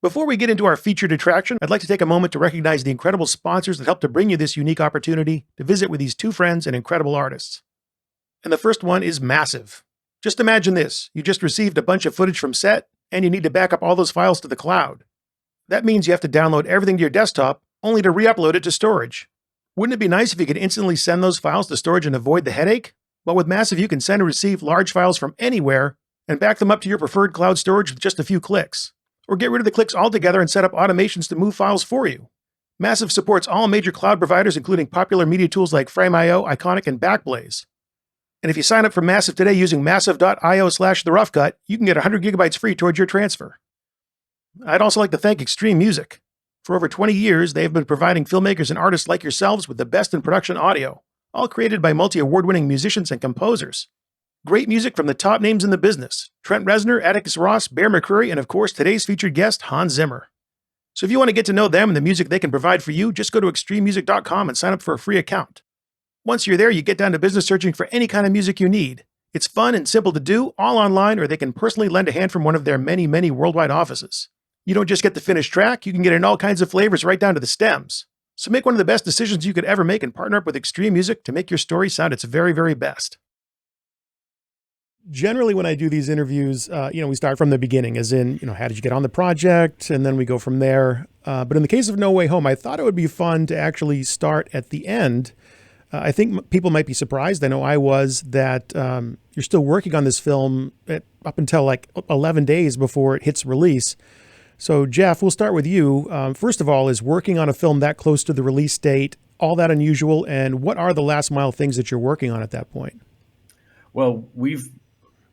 Before we get into our featured attraction, I'd like to take a moment to recognize the incredible sponsors that helped to bring you this unique opportunity to visit with these two friends and incredible artists. And the first one is Massive. Just imagine this. You just received a bunch of footage from set, and you need to back up all those files to the cloud. That means you have to download everything to your desktop, only to re-upload it to storage. Wouldn't it be nice if you could instantly send those files to storage and avoid the headache? Well, with Massive, you can send and receive large files from anywhere and back them up to your preferred cloud storage with just a few clicks. Or get rid of the clicks altogether and set up automations to move files for you. Massive supports all major cloud providers, including popular media tools like Frame.io, Iconic, and Backblaze. And if you sign up for Massive today using massive.io/theroughcut, you can get 100 gigabytes free towards your transfer. I'd also like to thank Extreme Music. For over 20 years, they have been providing filmmakers and artists like yourselves with the best in production audio, all created by multi-award-winning musicians and composers. Great music from the top names in the business: Trent Reznor, Atticus Ross, Bear McCreary, and of course today's featured guest, Hans Zimmer. So if you want to get to know them and the music they can provide for you, just go to extrememusic.com and sign up for a free account. Once you're there, you get down to business searching for any kind of music you need. It's fun and simple to do, all online, or they can personally lend a hand from one of their many, many worldwide offices. You don't just get the finished track, you can get it in all kinds of flavors right down to the stems. So make one of the best decisions you could ever make and partner up with Extreme Music to make your story sound its very, very best. Generally, when I do these interviews, we start from the beginning, as in, how did you get on the project? And then we go from there. But in the case of No Way Home, I thought it would be fun to actually start at the end. I think people might be surprised, I know I was, that you're still working on this film up until like 11 days before it hits release. So Jeff, we'll start with you. First of all, is working on a film that close to the release date all that unusual? And what are the last mile things that you're working on at that point? Well,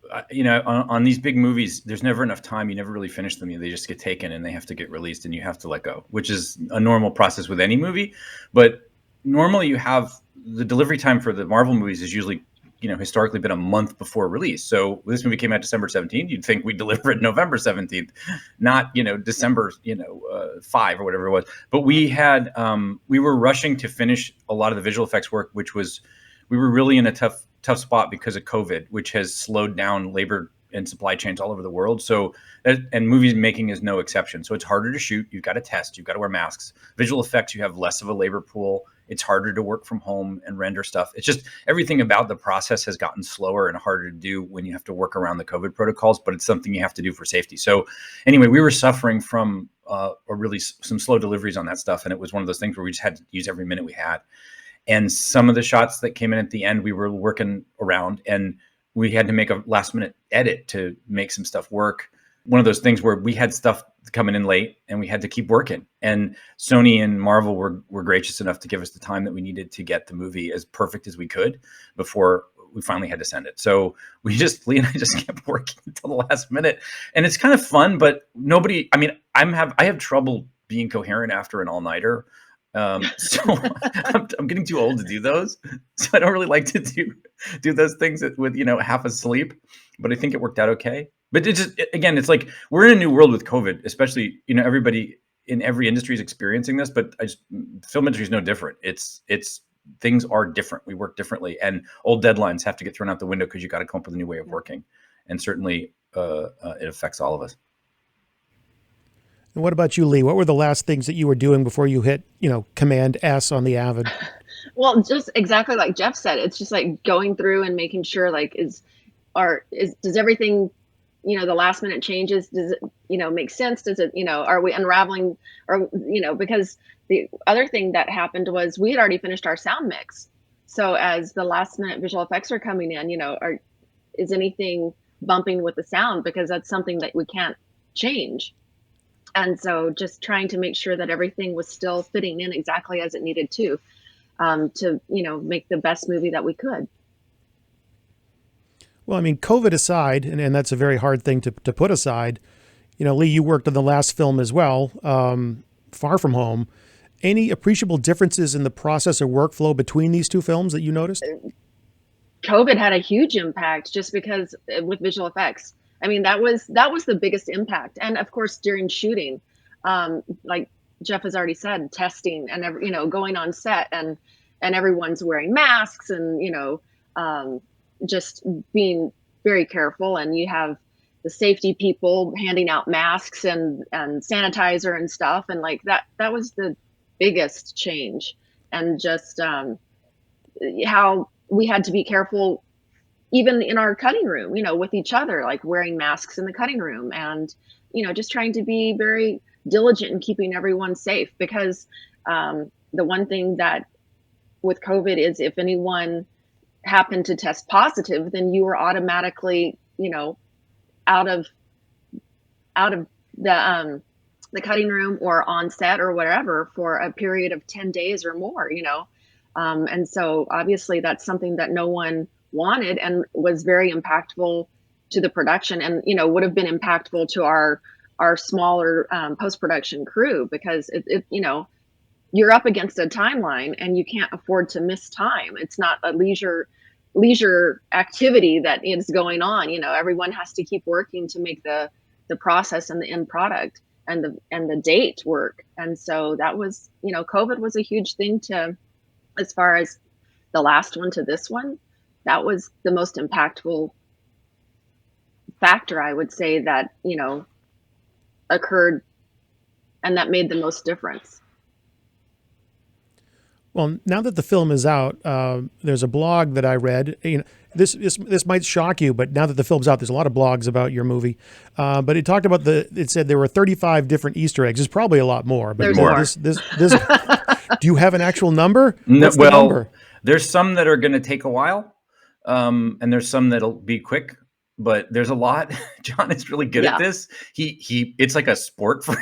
on these big movies, there's never enough time. You never really finish them. They just get taken and they have to get released and you have to let go, which is a normal process with any movie. But normally you have the delivery time for the Marvel movies is usually, historically been a month before release. So this movie came out December 17th. You'd think we'd deliver it November 17th, not, December, 5 or whatever it was. But we were rushing to finish a lot of the visual effects work, we were really in a tough spot because of COVID, which has slowed down labor and supply chains all over the world. So, and movie making is no exception. So it's harder to shoot. You've got to test. You've got to wear masks. Visual effects, you have less of a labor pool. It's harder to work from home and render stuff. It's just everything about the process has gotten slower and harder to do when you have to work around the COVID protocols, but it's something you have to do for safety. So anyway, we were suffering from some slow deliveries on that stuff. And it was one of those things where we just had to use every minute we had. And some of the shots that came in at the end, we were working around and we had to make a last minute edit to make some stuff work. One of those things where we had stuff coming in late and we had to keep working. And Sony and Marvel were gracious enough to give us the time that we needed to get the movie as perfect as we could before we finally had to send it. So Leigh and I just kept working until the last minute. And it's kind of fun, but I have trouble being coherent after an all-nighter. So I'm getting too old to do those. So I don't really like to do those things with, half asleep, but I think it worked out okay. But it's like, we're in a new world with COVID, especially, everybody in every industry is experiencing this, but film industry is no different. It's things are different. We work differently and old deadlines have to get thrown out the window because you got to come up with a new way of working. And certainly it affects all of us. And what about you, Leigh? What were the last things that you were doing before you hit, Command S on the Avid? Well, just exactly like Jeff said, it's just like going through and making sure does everything, the last minute changes, does it, make sense? Does it, are we unraveling or, because the other thing that happened was we had already finished our sound mix. So as the last minute visual effects are coming in, is anything bumping with the sound? Because that's something that we can't change. And so just trying to make sure that everything was still fitting in exactly as it needed to make the best movie that we could. Well, COVID aside, and that's a very hard thing to put aside, Leigh, you worked on the last film as well, Far From Home. Any appreciable differences in the process or workflow between these two films that you noticed? COVID had a huge impact just because with visual effects. That was the biggest impact. And of course, during shooting, like Jeff has already said, testing and, going on set and everyone's wearing masks and, just being very careful. And you have the safety people handing out masks and sanitizer and stuff, and like that was the biggest change. And just how we had to be careful even in our cutting room, with each other, like wearing masks in the cutting room, and just trying to be very diligent in keeping everyone safe, because the one thing that with COVID is if anyone happened to test positive, then you were automatically, out of the cutting room or on set or whatever for a period of 10 days or more, and so obviously that's something that no one wanted, and was very impactful to the production, and would have been impactful to our smaller post-production crew, because you're up against a timeline and you can't afford to miss time. It's not a leisure activity that is going on. Everyone has to keep working to make the process and the end product and the date work. And so that was, COVID was a huge thing to, as far as the last one to this one, that was the most impactful factor, I would say, that, occurred, and that made the most difference. Well, now that the film is out, there's a blog that I read. This might shock you, but now that the film's out, there's a lot of blogs about your movie. But it talked about it said there were 35 different Easter eggs. There's probably a lot more. But There's more. This do you have an actual number? What's well, the number? There's some that are going to take a while, and there's some that'll be quick. But there's a lot. John is really good at this. It's like a sport for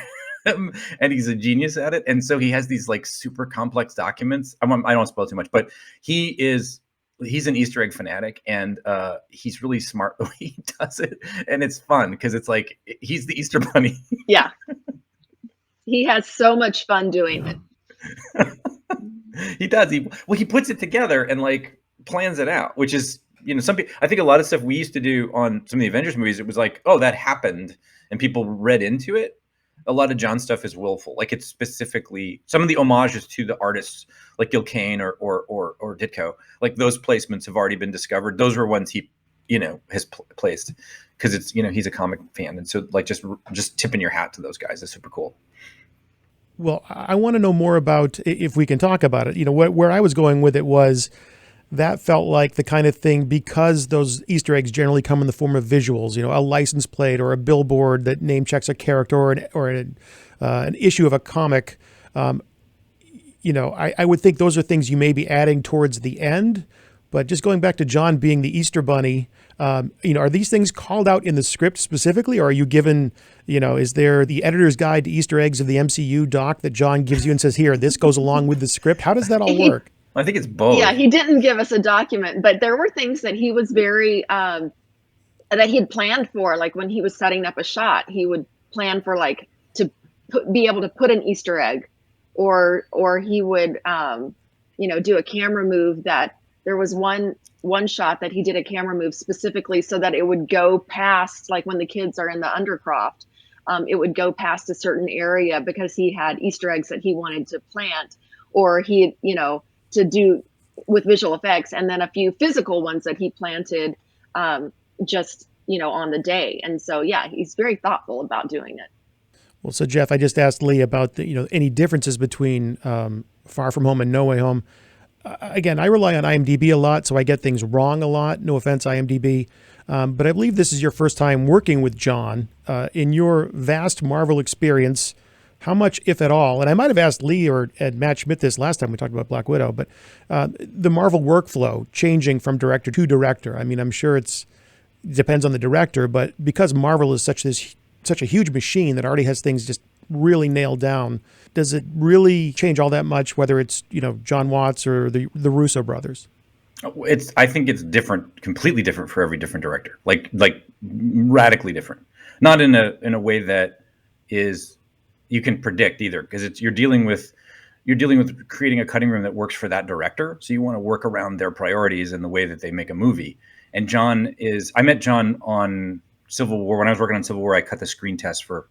him, and he's a genius at it. And so he has these like super complex documents. I don't spoil too much, but he's an Easter egg fanatic, and he's really smart the way he does it. And it's fun because it's like he's the Easter bunny. Yeah. He has so much fun doing it. He does. He puts it together and like plans it out, which is, some people, I think a lot of stuff we used to do on some of the Avengers movies, it was like, oh, that happened, and people read into it. A lot of John stuff is willful. Like it's specifically some of the homages to the artists like Gil Kane or Ditko, like those placements have already been discovered. Those were ones he, has placed because it's, he's a comic fan. And so like just tipping your hat to those guys is super cool. Well, I want to know more about, if we can talk about it, where I was going with it was that felt like the kind of thing, because those Easter eggs generally come in the form of visuals, a license plate or a billboard that name checks a character or an issue of a comic. I would think those are things you may be adding towards the end. But just going back to John being the Easter bunny, are these things called out in the script specifically, or are you given, is there the editor's guide to Easter eggs of the MCU doc that John gives you and says, here, this goes along with the script? How does that all work? I think it's both. Yeah, he didn't give us a document, but there were things that he was very, that he had planned for. Like when he was setting up a shot, he would plan for like to be able to put an Easter egg, or he would, do a camera move that there was one shot that he did a camera move specifically so that it would go past, like when the kids are in the Undercroft, it would go past a certain area because he had Easter eggs that he wanted to plant, or he, to do with visual effects, and then a few physical ones that he planted just, on the day. And so, yeah, he's very thoughtful about doing it. Well, so Jeff, I just asked Leigh about any differences between Far From Home and No Way Home. Again, I rely on IMDb a lot, so I get things wrong a lot. No offense, IMDb. But I believe this is your first time working with John. In your vast Marvel experience, how much, if at all, and I might have asked Leigh or Matt Schmidt this last time we talked about Black Widow, but the Marvel workflow changing from director to director. I mean, I'm sure it depends on the director, but because Marvel is such a huge machine that already has things just really nailed down, does it really change all that much, whether it's, John Watts or the Russo brothers? I think it's different, completely different for every different director, like radically different, not in a way that is, you can predict either, because you're dealing with creating a cutting room that works for that director. So you want to work around their priorities and the way that they make a movie. And I met John on Civil War. When I was working on Civil War, I cut the screen test for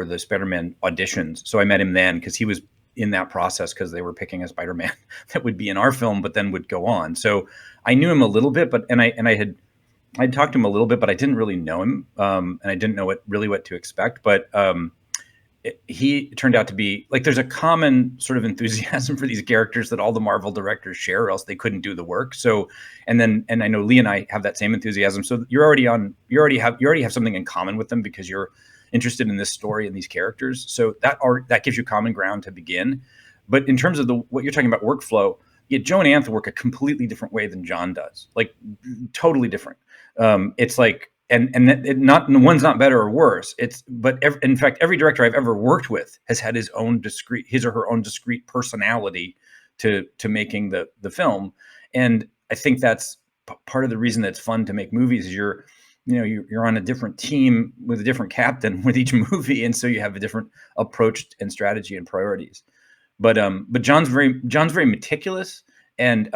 the Spider-Man auditions. So I met him then because he was in that process, because they were picking a Spider-Man that would be in our film, but then would go on. So I knew him a little bit, and I had I talked to him a little bit, but I didn't really know him, and I didn't know what to expect. But he turned out to be like, there's a common sort of enthusiasm for these characters that all the Marvel directors share, or else they couldn't do the work. So, and I know Leigh and I have that same enthusiasm. So you already have something in common with them because you're interested in this story and these characters. So that gives you common ground to begin. But in terms of what you're talking about workflow, yeah, Joe and Anth work a completely different way than John does, like totally different. It's like, one's not better or worse. In fact, every director I've ever worked with has had his or her own discrete personality to making the film. And I think that's part of the reason that it's fun to make movies is you're on a different team with a different captain with each movie. And so you have a different approach and strategy and priorities. But John's very meticulous and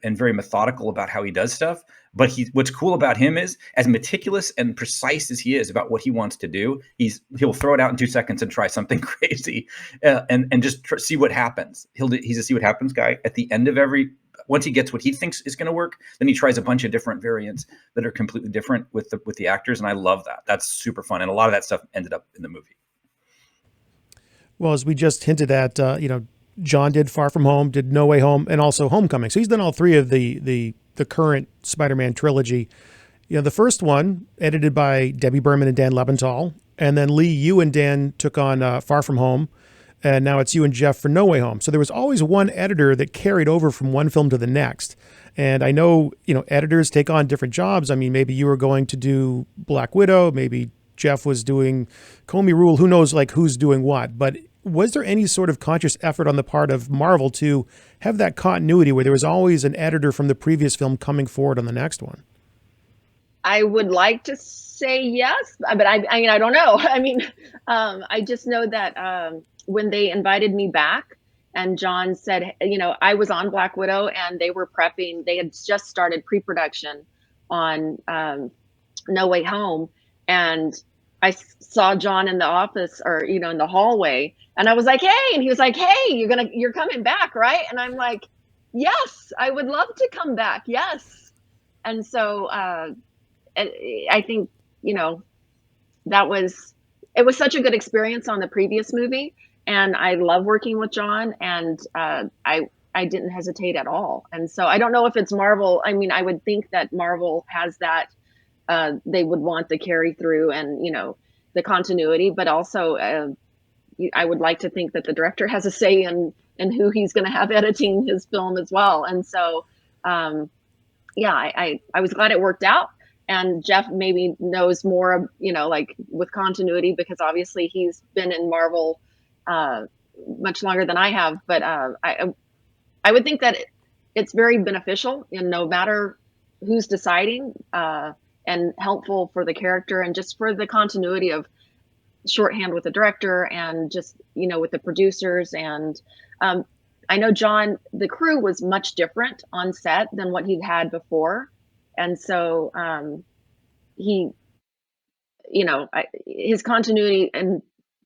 very methodical about how he does stuff. But what's cool about him is, as meticulous and precise as he is about what he wants to do, he'll throw it out in 2 seconds and try something crazy, and just see what happens. He's a see what happens guy. At the end of once he gets what he thinks is going to work, then he tries a bunch of different variants that are completely different with the actors, and I love that. That's super fun, and a lot of that stuff ended up in the movie. Well, as we just hinted at, John did Far From Home, did No Way Home, and also Homecoming. So he's done all three of the current Spider-Man trilogy. The first one, edited by Debbie Berman and Dan Lebenthal, and then Leigh, you and Dan took on Far From Home, and now it's you and Jeff for No Way Home. So there was always one editor that carried over from one film to the next. And I know, editors take on different jobs. I mean, maybe you were going to do Black Widow, maybe Jeff was doing Comey Rule, who knows who's doing what. But was there any sort of conscious effort on the part of Marvel to have that continuity where there was always an editor from the previous film coming forward on the next one? I would like to say yes, but I don't know. I mean, I just know that when they invited me back and John said, I was on Black Widow and they were prepping, they had just started pre-production on No Way Home. And I saw John in the office or, in the hallway, and I was like, hey, and he was like, hey, you're coming back, right? And I'm like, yes, I would love to come back. Yes. And so I think, it was such a good experience on the previous movie, and I love working with John, and I didn't hesitate at all. And so I don't know if it's Marvel. I mean, I would think that Marvel has that, they would want the carry through and, the continuity, but also I would like to think that the director has a say in who he's going to have editing his film as well. And so, I was glad it worked out. And Jeff maybe knows more, with continuity, because obviously he's been in Marvel much longer than I have. But I would think that it's very beneficial, and no matter who's deciding, and helpful for the character and just for the continuity of shorthand with the director and just, with the producers. And I know John, the crew was much different on set than what he'd had before. And so his continuity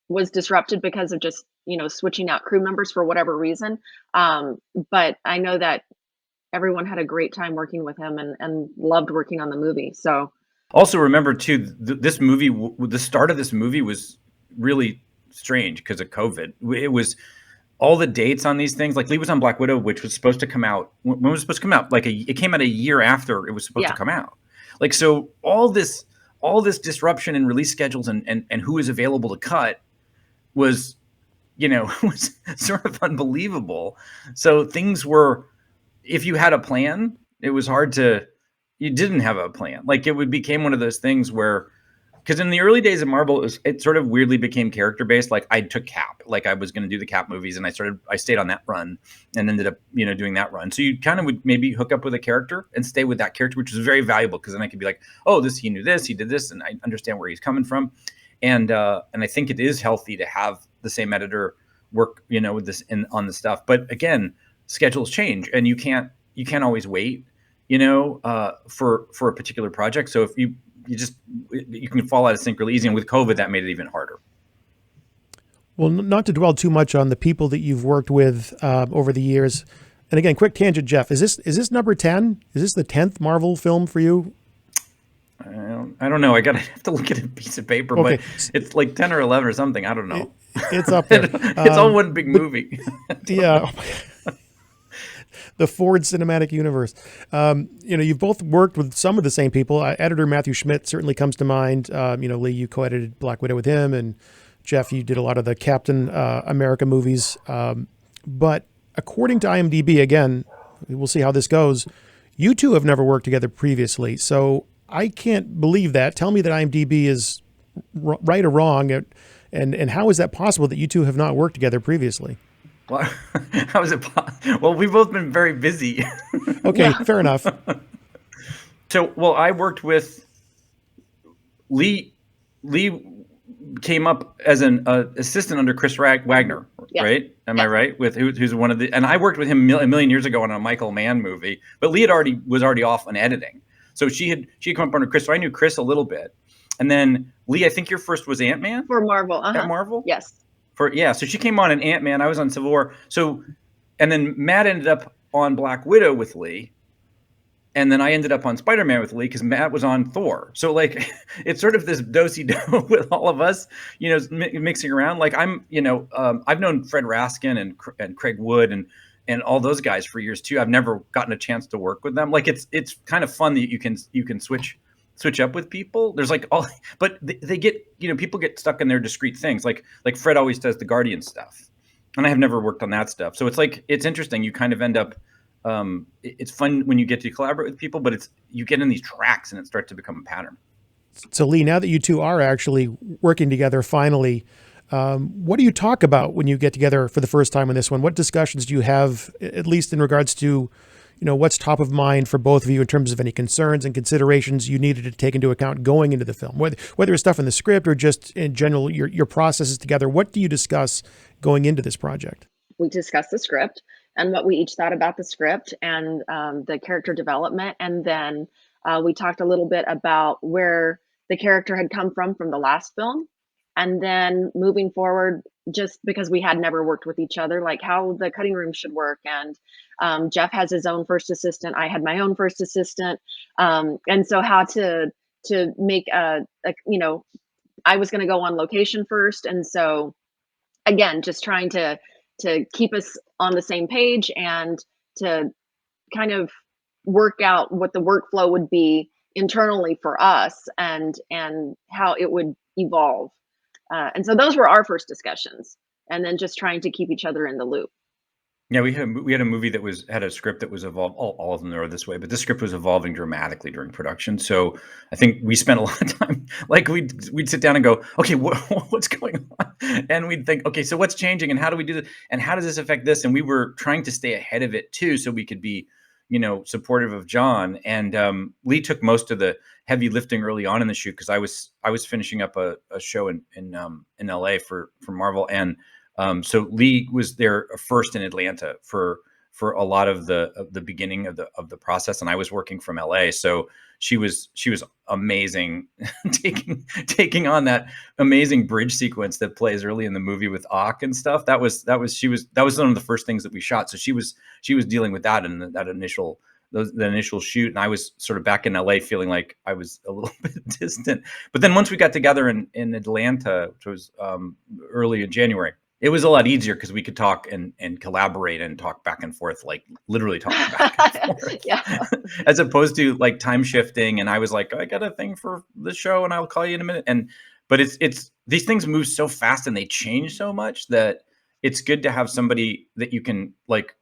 was disrupted because of just, switching out crew members for whatever reason. But I know that everyone had a great time working with him and loved working on the movie. So also remember too, this movie, the start of this movie was really strange because of COVID. It was all the dates on these things. Like Leigh was on Black Widow, which was supposed to come out. When was it supposed to come out? It came out a year after it was supposed to come out. So all this disruption in release schedules and who is available to cut was, was sort of unbelievable. So things were, if you had a plan, it was hard you didn't have a plan. It became one of those things where, because in the early days of Marvel, it sort of weirdly became character based. I took Cap, I was going to do the Cap movies, and I stayed on that run and ended up, doing that run. So you kind of would maybe hook up with a character and stay with that character, which was very valuable, because then I could be like, oh, he knew this, he did this, and I understand where he's coming from. And I think it is healthy to have the same editor work, with this on the stuff. But again, schedules change, and you can't always wait, for a particular project. So if you can fall out of sync really easy. And with COVID, that made it even harder. Well, not to dwell too much on the people that you've worked with over the years. And again, quick tangent, Jeff, is this number 10? Is this the 10th Marvel film for you? I don't know. I have to look at a piece of paper, Okay, but it's like 10 or 11 or something. I don't it, know. it's up there. It's all one big But movie. yeah, the Ford cinematic universe. You've both worked with some of the same people. Editor Matthew Schmidt certainly comes to mind. Leigh, you co-edited Black Widow with him, and Jeff, you did a lot of the Captain America movies. But according to IMDb, again, we'll see how this goes. You two have never worked together previously, so I can't believe that. Tell me that IMDb is right or wrong, and how is that possible that you two have not worked together previously? Well, how is it? Well, we've both been very busy. Okay, Yeah. fair enough. So, well, I worked with Leigh. Leigh came up as an assistant under Chris Wagner, Yeah. right? Am I Yeah. right? With who's one of the, and I worked with him a million years ago on a Michael Mann movie, but Leigh was already off on editing, so she had come up under Chris. So I knew Chris a little bit, and then Leigh, I think your first was Ant-Man For Marvel. at Marvel. Yes. So she came on in Ant-Man. I was on Civil War. So, and then Matt ended up on Black Widow with Leigh. And then I ended up on Spider-Man with Leigh because Matt was on Thor. So like, it's sort of this do-si-do with all of us, mixing around. Like I've known Fred Raskin and Craig Wood and all those guys for years too. I've never gotten a chance to work with them. Like it's kind of fun that you can switch up with people. There's like but they get, people get stuck in their discrete things. Like Fred always does the Guardian stuff, and I have never worked on that stuff. So it's interesting. You kind of end up, it's fun when you get to collaborate with people, but you get in these tracks and it starts to become a pattern. So Leigh, now that you two are actually working together finally, what do you talk about when you get together for the first time on this one? What discussions do you have, at least in regards to, what's top of mind for both of you in terms of any concerns and considerations you needed to take into account going into the film, whether it's stuff in the script or just in general, your processes together? What do you discuss going into this project? We discussed the script and what we each thought about the script and the character development. And then we talked a little bit about where the character had come from the last film. And then moving forward, just because we had never worked with each other, like how the cutting room should work. And Jeff has his own first assistant. I had my own first assistant. And so how to make I was going to go on location first. And so again, just trying to keep us on the same page and to kind of work out what the workflow would be internally for us and how it would evolve. And so those were our first discussions, and then just trying to keep each other in the loop. Yeah, we had a movie that had a script that was evolved. All of them are this way, but this script was evolving dramatically during production. So I think we spent a lot of time, like we'd sit down and go, okay, what's going on? And we'd think, okay, so what's changing, and how do we do this, and how does this affect this? And we were trying to stay ahead of it too, so we could be, supportive of John. And Leigh took most of the heavy lifting early on in the shoot because I was finishing up a show in LA for Marvel, and so Leigh was there first in Atlanta for a lot of the beginning of the process, and I was working from LA. So she was amazing, taking on that amazing bridge sequence that plays early in the movie with Ock and stuff. That was one of the first things that we shot. So she was dealing with that in the initial shoot, and I was sort of back in LA feeling like I was a little bit distant. But then once we got together in Atlanta, which was early in January, it was a lot easier because we could talk and collaborate and talk back and forth, like literally talking back and forth. Yeah. As opposed to like time shifting. And I was like, I got a thing for the show and I'll call you in a minute. But it's these things move so fast and they change so much that it's good to have somebody that you can like,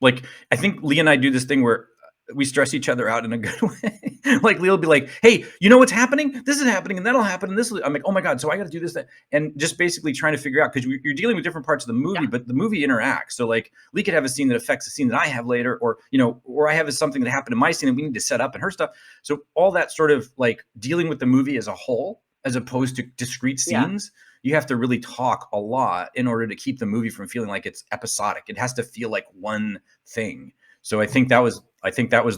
I think Leigh and I do this thing where we stress each other out in a good way. Like Leigh will be like, hey, you know what's happening? This is happening and that'll happen. And I'm like, oh my God. So I got to do this, that. And just basically trying to figure out, because you're dealing with different parts of the movie, Yeah. but the movie interacts. So like Leigh could have a scene that affects a scene that I have later, or I have something that happened in my scene and we need to set up in her stuff. So all that sort of like dealing with the movie as a whole, as opposed to discrete scenes, you have to really talk a lot in order to keep the movie from feeling like it's episodic. It has to feel like one thing. So I think that was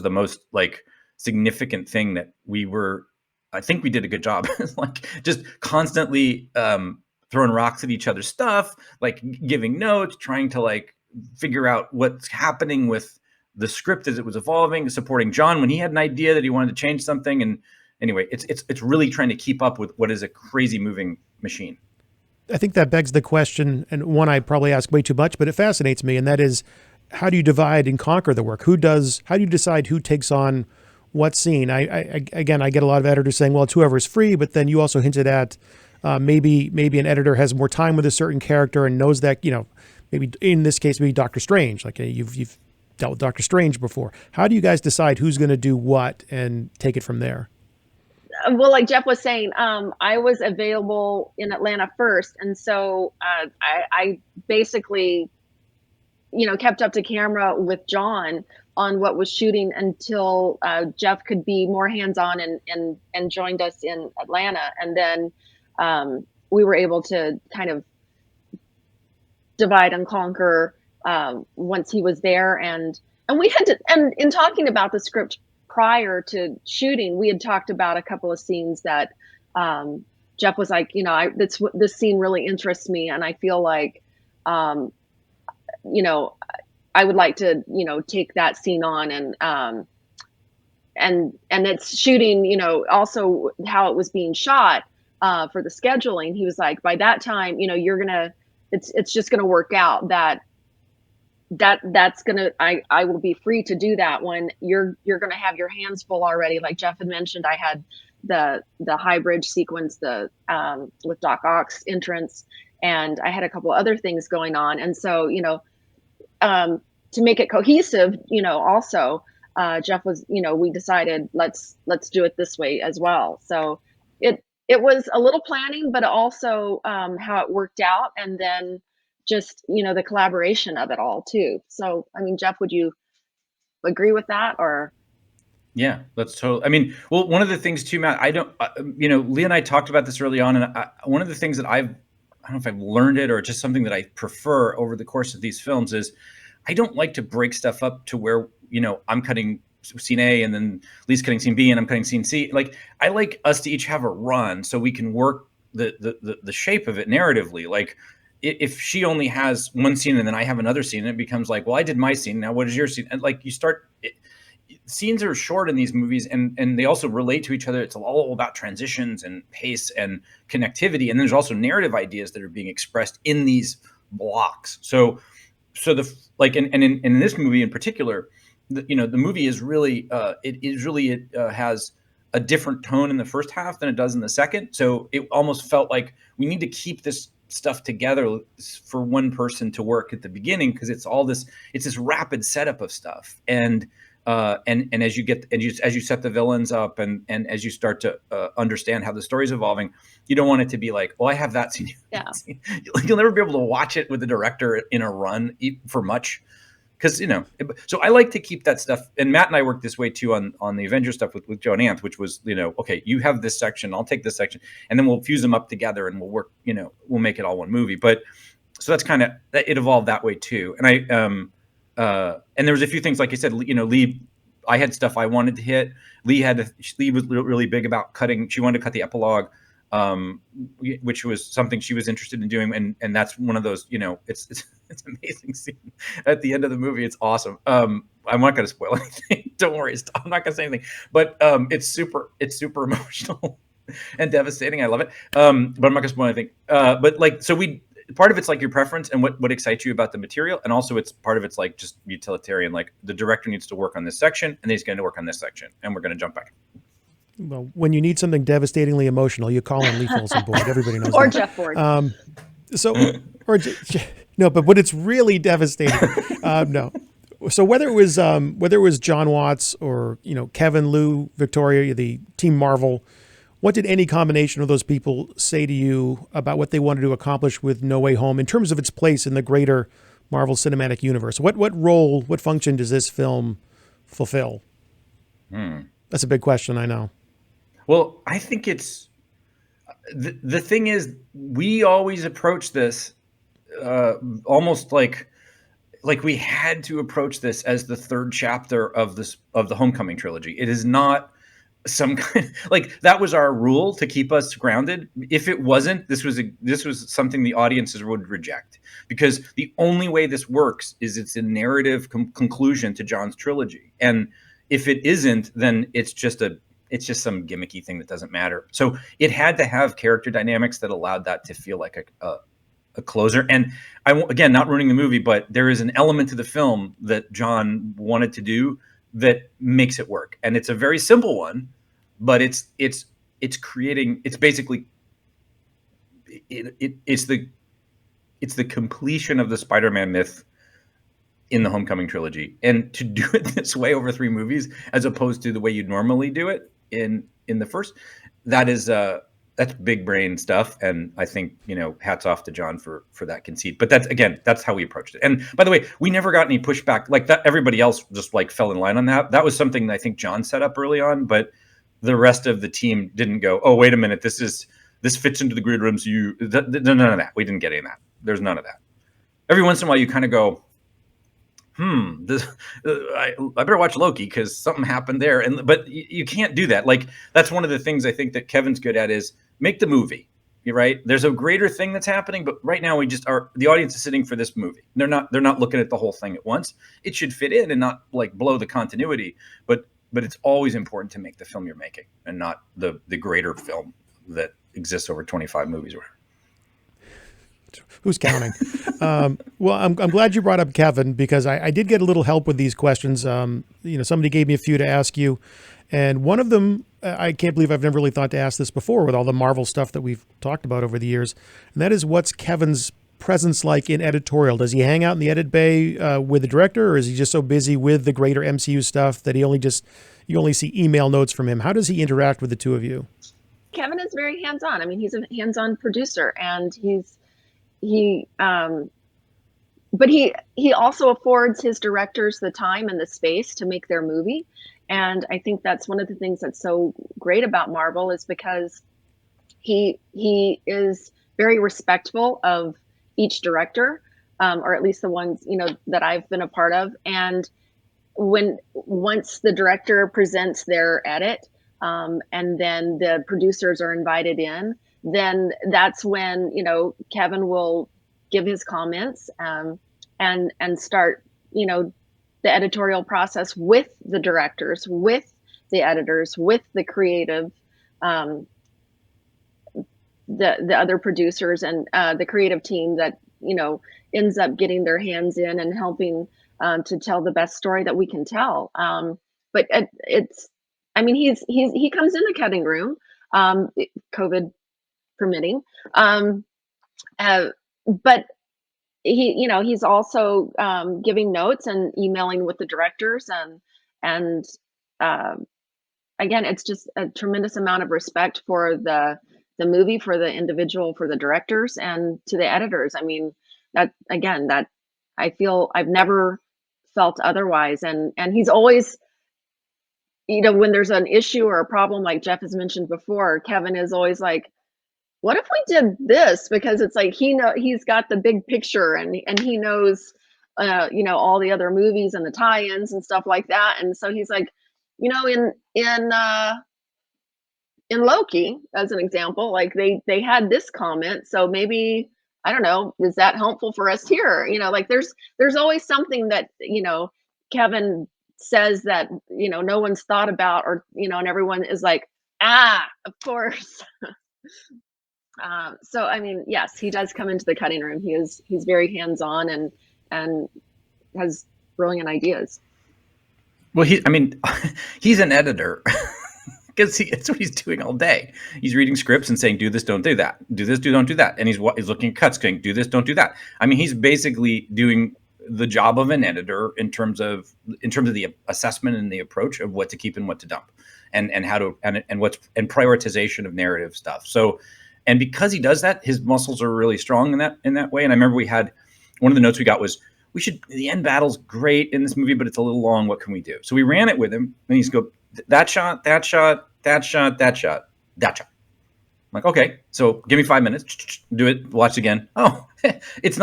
the most like significant thing that I think we did a good job. Like just constantly throwing rocks at each other's stuff, like giving notes, trying to like figure out what's happening with the script as it was evolving, supporting John when he had an idea that he wanted to change something, anyway, it's really trying to keep up with what is a crazy moving machine. I think that begs the question, and one I probably ask way too much, but it fascinates me, and that is, how do you divide and conquer the work? How do you decide who takes on what scene? Again, I get a lot of editors saying, well, it's whoever's free, but then you also hinted at maybe an editor has more time with a certain character and knows that, maybe in this case, maybe Doctor Strange, like you've dealt with Doctor Strange before. How do you guys decide who's going to do what and take it from there? Well, like Jeff was saying, I was available in Atlanta first, and so I basically, kept up to camera with John on what was shooting until Jeff could be more hands-on and joined us in Atlanta, and then we were able to kind of divide and conquer once he was there, and we had to. And in talking about the script prior to shooting, we had talked about a couple of scenes that Jeff was like, this scene really interests me, and I feel like, I would like to, take that scene on, and it's shooting, also how it was being shot for the scheduling. He was like, by that time, it's just gonna work out that's gonna I will be free to do that when you're gonna have your hands full already. Like Jeff had mentioned, I had the high bridge sequence, with Doc Ock's entrance, and I had a couple other things going on, and so to make it cohesive, also Jeff was, we decided let's do it this way as well. So it was a little planning, but also how it worked out, and then just, the collaboration of it all too. So, I mean, Jeff, would you agree with that, or? Yeah, that's totally. I mean, well, one of the things too, Matt, Leigh and I talked about this early on, and one of the things that I don't know if I've learned it or just something that I prefer over the course of these films is I don't like to break stuff up to where, I'm cutting scene A and then Leigh's cutting scene B and I'm cutting scene C. Like, I like us to each have a run so we can work the shape of it narratively. Like, if she only has one scene and then I have another scene, it becomes like, well, I did my scene. Now what is your scene? And like scenes are short in these movies, and they also relate to each other. It's all about transitions and pace and connectivity. And there's also narrative ideas that are being expressed in these blocks. So in this movie in particular, the movie is really, it has a different tone in the first half than it does in the second. So it almost felt like we need to keep this stuff together for one person to work at the beginning, because it's this rapid setup of stuff, and as you set the villains up, and as you start to understand how the story's evolving, you don't want it to be like, well, I have that scene. Yeah. You'll never be able to watch it with the director in a run for much, because so I like to keep that stuff. And Matt and I worked this way too on the Avengers stuff with Joe and Ant, which was, okay, you have this section, I'll take this section, and then we'll fuse them up together and we'll work, we'll make it all one movie. But so that's kind of, it evolved that way too. And and there was a few things, like you said, Leigh, I had stuff I wanted to hit. Leigh was really big about cutting. She wanted to cut the epilogue, which was something she was interested in doing. And that's one of those, it's an amazing scene at the end of the movie. It's awesome. I'm not going to spoil anything. Don't worry. I'm not going to say anything, but it's super emotional and devastating. I love it. But I'm not going to spoil anything. But like, so part of it's like your preference and what excites you about the material. And also part of it's like just utilitarian, like the director needs to work on this section and then he's going to work on this section and we're going to jump back. Well, when you need something devastatingly emotional, you call in Leigh Folsom Boyd. Everybody knows or that. Jeff Ford. No, but when it's really devastating, no. So whether it was John Watts or, Kevin, Lou, Victoria, the Team Marvel, what did any combination of those people say to you about what they wanted to accomplish with No Way Home in terms of its place in the greater Marvel Cinematic Universe? What function does this film fulfill? That's a big question, I know. Well, I think it's the thing is, we always approach this almost like we had to approach this as the third chapter of the Homecoming trilogy. It is not some kind like that was our rule to keep us grounded. If it wasn't, this was something the audiences would reject, because the only way this works is it's a narrative conclusion to John's trilogy. And if it isn't, then it's just it's just some gimmicky thing that doesn't matter. So it had to have character dynamics that allowed that to feel like a closer. And again, not ruining the movie, but there is an element to the film that John wanted to do that makes it work. And it's a very simple one, but it's basically it's the completion of the Spider-Man myth in the Homecoming trilogy. And to do it this way over 3 movies, as opposed to the way you'd normally do it in the first, that's big brain stuff. And I think, hats off to John for that conceit. But that's how we approached it. And by the way, we never got any pushback like that. Everybody else just like fell in line on that. That was something that I think John set up early on, but the rest of the team didn't go, oh, wait a minute, this fits into the grid rooms. None of that. We didn't get any of that. There's none of that. Every once in a while you kind of go, I better watch Loki because something happened there. But you can't do that. Like, that's one of the things I think that Kevin's good at is make the movie, right? There's a greater thing that's happening, but right now the audience is sitting for this movie. They're not looking at the whole thing at once. It should fit in and not like blow the continuity, but it's always important to make the film you're making and not the greater film that exists over 25 movies or whatever. Who's counting? Well, I'm glad you brought up Kevin, because I did get a little help with these questions. Somebody gave me a few to ask you, and one of them, I can't believe I've never really thought to ask this before with all the Marvel stuff that we've talked about over the years, and that is, what's Kevin's presence like in editorial? Does he hang out in the edit bay with the director, or is he just so busy with the greater MCU stuff that you only see email notes from him? How does he interact with the two of you? Kevin is very hands-on. I mean, he's a hands-on producer, and but he also affords his directors the time and the space to make their movie. And I think that's one of the things that's so great about Marvel, is because he is very respectful of each director, or at least the ones, that I've been a part of. And once the director presents their edit, and then the producers are invited in, then that's when, Kevin will give his comments, and start, the editorial process with the directors, with the editors, with the creative, the other producers, and the creative team that, ends up getting their hands in and helping to tell the best story that we can tell. But he comes in the cutting room, COVID permitting. But he's also giving notes and emailing with the directors, and again, it's just a tremendous amount of respect for the movie, for the individual, for the directors, and to the editors. I mean, that I feel I've never felt otherwise. And he's always, when there's an issue or a problem, like Jeff has mentioned before, Kevin is always like, what if we did this? Because it's like, he's got the big picture, and he knows, all the other movies and the tie-ins and stuff like that. And so he's like, in Loki, as an example, like they had this comment, so maybe, I don't know, is that helpful for us here? Like there's always something that, Kevin says that, no one's thought about, or, and everyone is like, of course. So, I mean, yes, he does come into the cutting room. He's very hands-on and has brilliant ideas. Well, he's an editor because it's what he's doing all day. He's reading scripts and saying, do this, don't do that. Do this, don't do that. And he's looking at cuts going, do this, don't do that. I mean, he's basically doing the job of an editor in terms of the assessment and the approach of what to keep and what to dump, and how to, and prioritization of narrative stuff. So, and because he does that, his muscles are really strong in that way. And I remember we had one of the notes we got was, the end battle's great in this movie, but it's a little long. What can we do? So we ran it with him, and he's go, that shot, that shot, that shot, that shot, that shot. I'm like, okay, so give me 5 minutes, do it, watch again. Oh, it's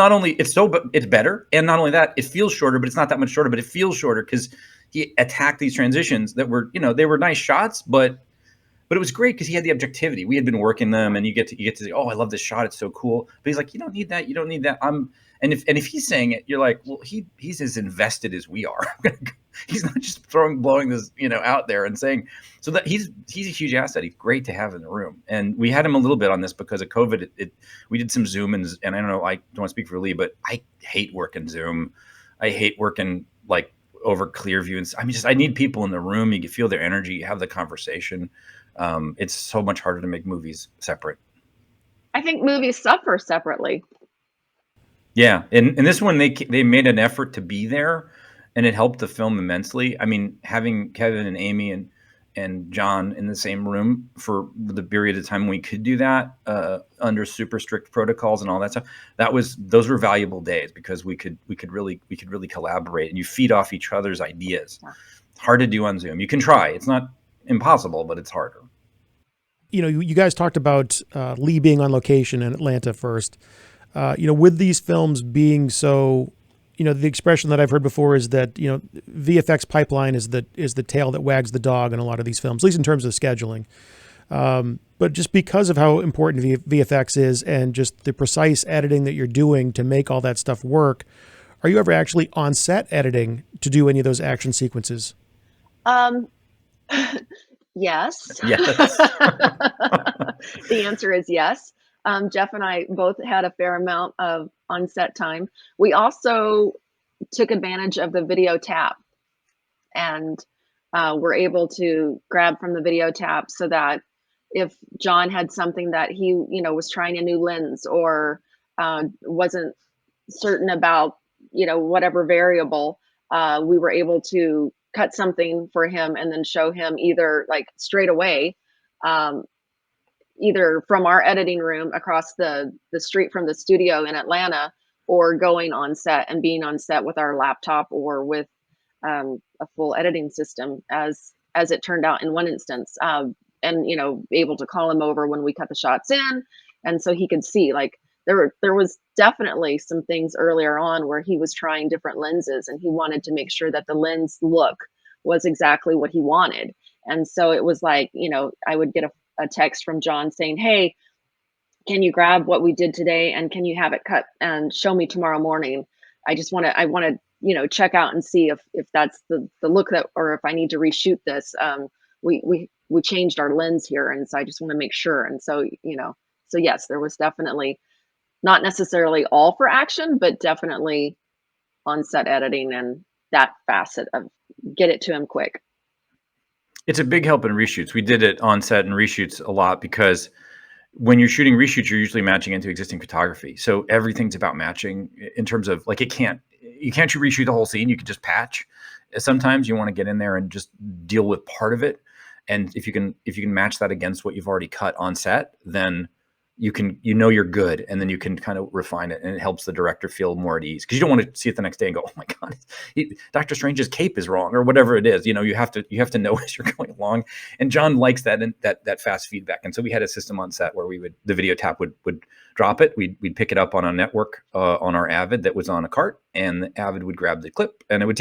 better. And not only that, it feels shorter, but it's not that much shorter, but it feels shorter because he attacked these transitions that were, they were nice shots, but But it was great because he had the objectivity. We had been working them, and you get to say, oh, I love this shot, it's so cool. But he's like, you don't need that, you don't need that. And if he's saying it, you're like, well, he's as invested as we are. He's not just blowing this, out there and saying. So that he's a huge asset. He's great to have in the room. And we had him a little bit on this because of COVID. We did some Zoom, and I don't know, I don't want to speak for Leigh, but I hate working Zoom. I hate working like over Clearview. And I need people in the room. You can feel their energy, you have the conversation. It's so much harder to make movies separate. I think movies suffer separately. Yeah, and this one they made an effort to be there, and it helped the film immensely. I mean, having Kevin and Amy and John in the same room for the period of time we could do that under super strict protocols and all that stuff. Those were valuable days because we could really collaborate, and you feed off each other's ideas. It's hard to do on Zoom. You can try. It's not impossible, but it's harder. You guys talked about Leigh being on location in Atlanta first. With these films being so, the expression that I've heard before is that, VFX pipeline is the tail that wags the dog in a lot of these films, at least in terms of scheduling. But just because of how important VFX is and just the precise editing that you're doing to make all that stuff work, are you ever actually on set editing to do any of those action sequences? Yes. Yes. The answer is yes. Jeff and I both had a fair amount of on-set time. We also took advantage of the video tap, and were able to grab from the video tap so that if John had something that he, was trying a new lens or wasn't certain about, whatever variable, we were able to cut something for him and then show him either like straight away, either from our editing room across the street from the studio in Atlanta, or going on set and being on set with our laptop or with a full editing system, as it turned out in one instance, and able to call him over when we cut the shots in, and so he could see. Like there was definitely some things earlier on where he was trying different lenses, and he wanted to make sure that the lens look was exactly what he wanted. And so it was like, I would get a text from John saying, hey, can you grab what we did today and can you have it cut and show me tomorrow morning? I want to check out and see if that's the look that, or if I need to reshoot this. We changed our lens here, and so I just want to make sure. And so so yes, there was definitely not necessarily all for action, but definitely on set editing and that facet of get it to him quick. It's a big help in reshoots. We did it on set and reshoots a lot because when you're shooting reshoots, you're usually matching into existing photography. So everything's about matching in terms of like you can't reshoot the whole scene. You can just patch. Sometimes you want to get in there and just deal with part of it. And if you can match that against what you've already cut on set, then you're good, and then you can kind of refine it, and it helps the director feel more at ease, because you don't want to see it the next day and go, oh my God, Dr. Strange's cape is wrong, or whatever it is. You have to know as you're going along. And John likes that and that fast feedback. And so we had a system on set where the video tap would drop it. We'd pick it up on a network on our Avid that was on a cart, and the Avid would grab the clip, and it would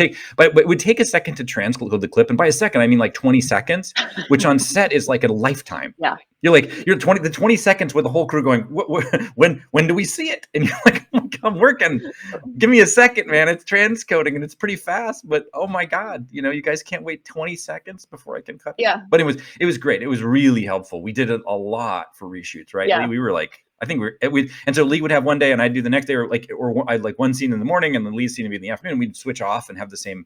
take a second to transcode the clip. And by a second, I mean like 20 seconds, which on set is like a lifetime. Yeah. You're 20 seconds with the whole crew going, when do we see it? And you're like, oh my God, I'm working. Give me a second, man. It's transcoding and it's pretty fast, but oh my God, you guys can't wait 20 seconds before I can cut. Yeah. But it was great. It was really helpful. We did it a lot for reshoots, right? Yeah. We were like, I think and so Leigh would have one day and I'd do the next day, or I'd like one scene in the morning and then Leigh's scene would be in the afternoon. We'd switch off and have the same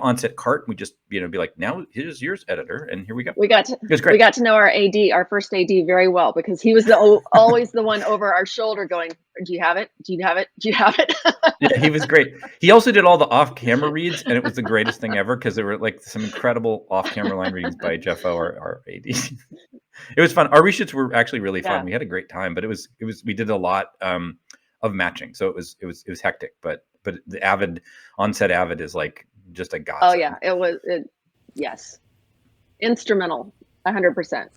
onset cart. We just, be like, now here's yours, editor, and here we go. We got to know our first AD very well, because he was always the one over our shoulder going, do you have it? Do you have it? Do you have it? Yeah, he was great. He also did all the off-camera reads, and it was the greatest thing ever, because there were like some incredible off-camera line readings by Jeff O, our AD. It was fun. Our reshoots were actually really fun. Yeah. We had a great time, but we did a lot of matching, so it was hectic. But the on-set Avid is like just a godsend. Oh yeah, yes, instrumental, 100%.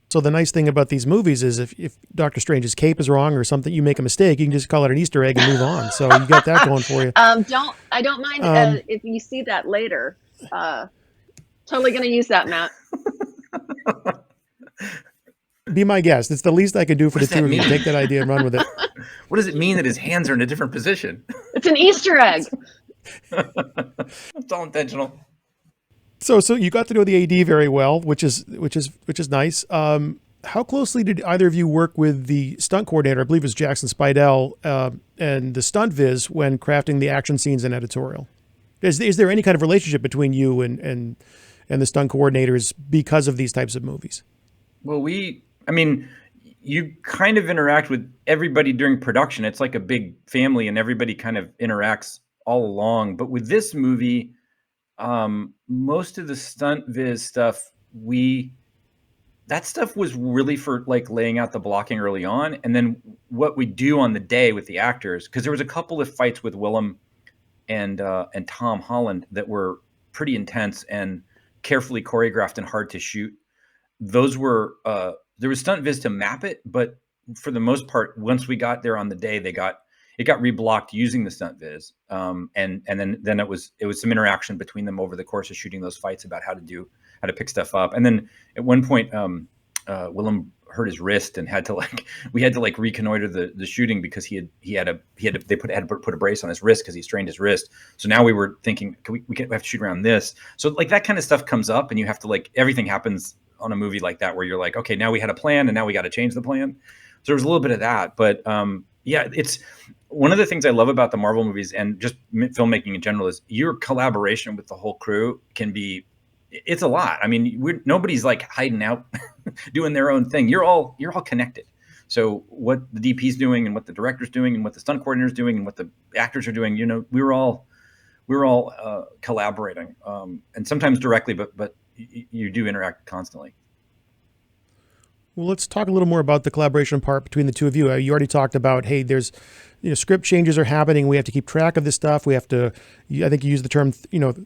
So the nice thing about these movies is if Doctor Strange's cape is wrong or something, you make a mistake, you can just call it an Easter egg and move on. So you got that going for you. I don't mind if you see that later. Totally going to use that, Matt. Be my guest. It's the least I can do for What the does that two of you. mean? Take that idea and run with it. What does it mean that his hands are in a different position? It's an Easter egg. It's all intentional. So you got to know the AD very well, which is nice. How closely did either of you work with the stunt coordinator? I believe it was Jackson Spidell, and the stunt viz when crafting the action scenes and editorial. Is there any kind of relationship between you and the stunt coordinators because of these types of movies? Well, I mean, you kind of interact with everybody during production. It's like a big family, and everybody kind of interacts all along. But with this movie, most of the stunt viz stuff, that stuff was really for like laying out the blocking early on. And then what we do on the day with the actors, because there was a couple of fights with Willem and Tom Holland that were pretty intense and carefully choreographed and hard to shoot. Those were, there was stunt viz to map it, but for the most part, once we got there on the day, it got reblocked using the stunt viz. And then it was some interaction between them over the course of shooting those fights about how to pick stuff up. And then at one point, Willem hurt his wrist and we had to reconnoiter the shooting because they had to put a brace on his wrist because he strained his wrist. So now we were thinking, we have to shoot around this. So that kind of stuff comes up, and you have to everything happens on a movie like that where you're like, okay, now we had a plan and now we got to change the plan. So there was a little bit of that, but yeah, it's one of the things I love about the Marvel movies and just filmmaking in general is your collaboration with the whole crew it's a lot. I mean, nobody's hiding out doing their own thing. You're all connected. So what the DP's doing and what the director's doing and what the stunt coordinator's doing and what the actors are doing, we're all collaborating, and sometimes directly, but you do interact constantly. Well, let's talk a little more about the collaboration part between the two of you. You already talked about, hey, there's, script changes are happening. We have to keep track of this stuff. We have to, I think you used the term,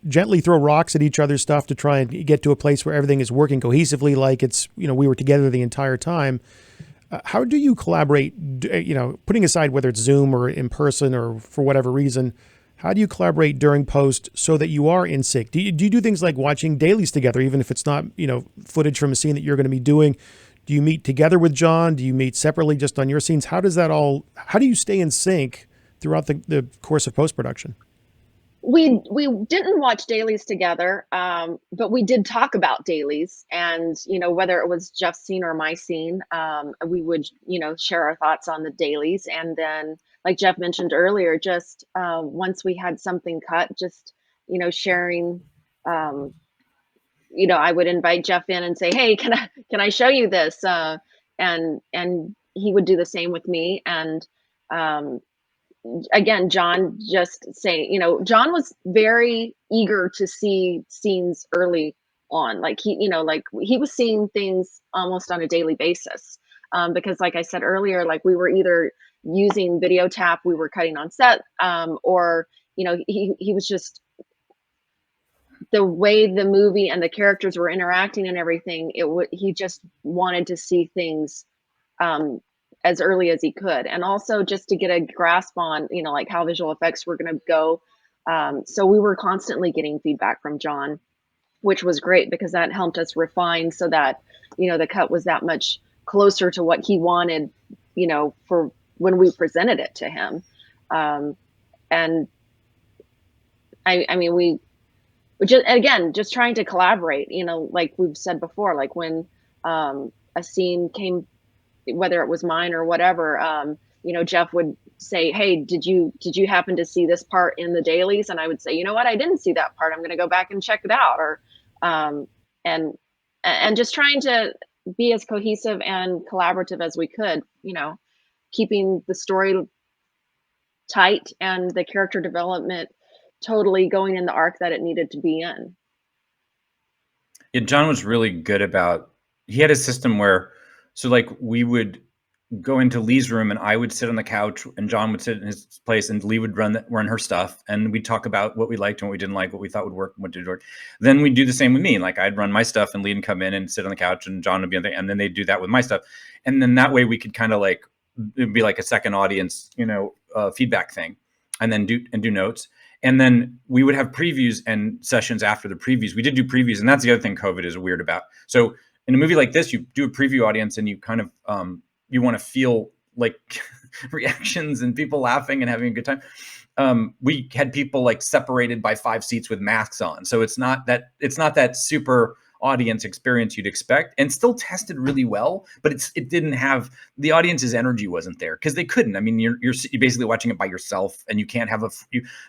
gently throw rocks at each other's stuff to try and get to a place where everything is working cohesively, like it's, we were together the entire time. How do you collaborate, putting aside whether it's Zoom or in person or for whatever reason, how do you collaborate during post so that you are in sync? Do you do things like watching dailies together, even if it's not, footage from a scene that you're going to be doing? Do you meet together with John? Do you meet separately just on your scenes? How do you stay in sync throughout the course of post-production? We didn't watch dailies together, but we did talk about dailies, and whether it was Jeff's scene or my scene, we would share our thoughts on the dailies, and then like Jeff mentioned earlier, just once we had something cut, just sharing. I would invite Jeff in and say, "Hey, can I show you this?" And he would do the same with me. And again, John just saying, John was very eager to see scenes early on. He was seeing things almost on a daily basis, because, like I said earlier, we were either using video tap, we were cutting on set, or he was just, the way the movie and the characters were interacting and everything, he just wanted to see things as early as he could, and also just to get a grasp on how visual effects were going to go. So we were constantly getting feedback from John, which was great because that helped us refine so that the cut was that much closer to what he wanted, for when we presented it to him. And I mean, we just trying to collaborate, like we've said before, like when a scene came, whether it was mine or whatever, Jeff would say, "Hey, did you happen to see this part in the dailies?" And I would say, "You know what? I didn't see that part. I'm going to go back and check it out." Or and just trying to be as cohesive and collaborative as we could, keeping the story tight and the character development totally going in the arc that it needed to be in. Yeah, John was really good about, he had a system where, so we would go into Leigh's room and I would sit on the couch and John would sit in his place and Leigh would run her stuff, and we'd talk about what we liked and what we didn't like, what we thought would work and what didn't work. Then we'd do the same with me. I'd run my stuff and Leigh would come in and sit on the couch and John would be on the, and then they'd do that with my stuff. And then that way we could kind of it'd be like a second audience, feedback thing, and then do notes. And then we would have previews and sessions after the previews. We did do previews, and that's the other thing COVID is weird about. So in a movie like this, you do a preview audience and you kind of you want to feel like reactions and people laughing and having a good time. We had people like separated by 5 seats with masks on, so it's not that super audience experience you'd expect, and still tested really well. But it didn't have the audience's energy wasn't there because they couldn't. I mean, you're basically watching it by yourself, and you can't have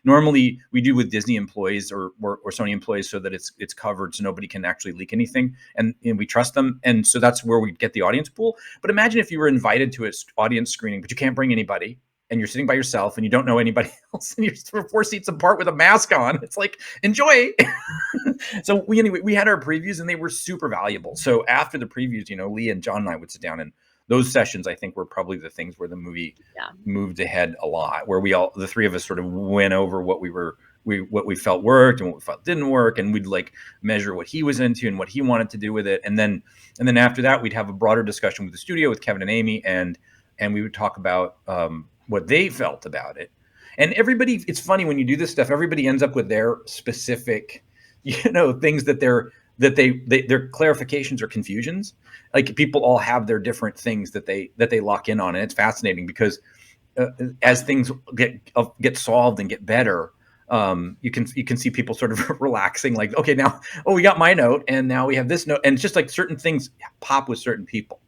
normally we do with Disney employees or Sony employees so that it's covered, so nobody can actually leak anything, and we trust them, and so that's where we get the audience pool. But imagine if you were invited to an audience screening, but you can't bring anybody, and you're sitting by yourself and you don't know anybody else, and you're 4 seats apart with a mask on. It's like, enjoy. So we had our previews and they were super valuable. So after the previews, Leigh and John and I would sit down, and those sessions, I think, were probably the things where the movie moved ahead a lot, where the 3 of us sort of went over what we felt worked and what we felt didn't work. And we'd like measure what he was into and what he wanted to do with it. And then after that, we'd have a broader discussion with the studio, with Kevin and Amy, and we would talk about, what they felt about it. And everybody, it's funny when you do this stuff, everybody ends up with their specific, things that their clarifications or confusions. Like people all have their different things that they lock in on. And it's fascinating because as things get solved and get better, you can see people sort of relaxing, like, okay, now, we got my note and now we have this note. And it's just like certain things pop with certain people.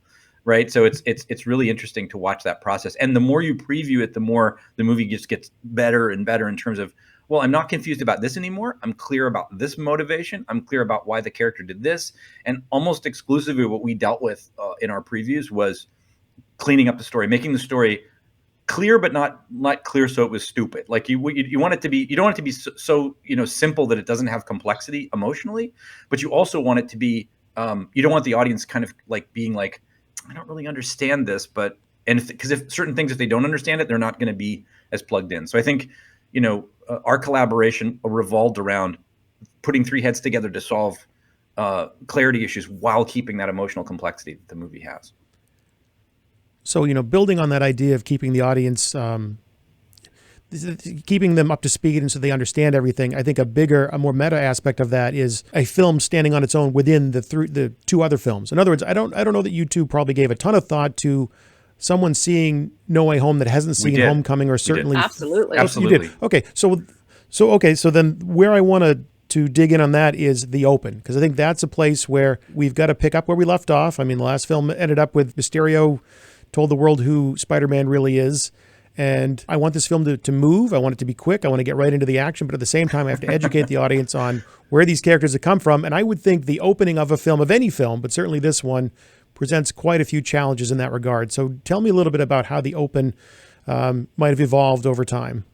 Right. So it's really interesting to watch that process. And the more you preview it, the more the movie just gets better and better in terms of, well, I'm not confused about this anymore. I'm clear about this motivation. I'm clear about why the character did this. And almost exclusively what we dealt with in our previews was cleaning up the story, making the story clear, but not clear so it was stupid. Like you want it to be, you don't want it to be so simple that it doesn't have complexity emotionally, but you also want it to be, you don't want the audience kind of like being like, I don't really understand this, because if certain things, if they don't understand it, they're not going to be as plugged in. So I think, our collaboration revolved around putting 3 heads together to solve clarity issues while keeping that emotional complexity that the movie has. So, building on that idea of keeping the audience, keeping them up to speed and so they understand everything, I think a more meta aspect of that is a film standing on its own within the 2 other films. In other words, I don't know that you 2 probably gave a ton of thought to someone seeing No Way Home that hasn't seen Homecoming, or certainly absolutely. You did. Okay, so then where I want to dig in on that is the open, because I think that's a place where we've got to pick up where we left off. I mean, the last film ended up with Mysterio told the world who Spider-Man really is. And I want this film to move. I want it to be quick. I want to get right into the action. But at the same time, I have to educate the audience on where these characters have come from. And I would think the opening of a film, of any film, but certainly this one, presents quite a few challenges in that regard. So tell me a little bit about how the open might have evolved over time.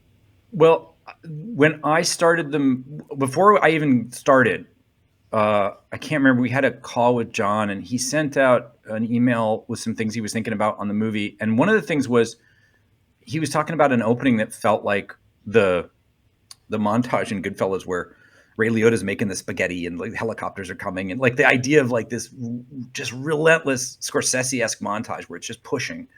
Well, when I started before I even started, I can't remember, we had a call with John and he sent out an email with some things he was thinking about on the movie. And one of the things was, he was talking about an opening that felt like the montage in Goodfellas where Ray Liotta's making the spaghetti and like helicopters are coming, and like the idea of like this just relentless Scorsese-esque montage where it's just pushing.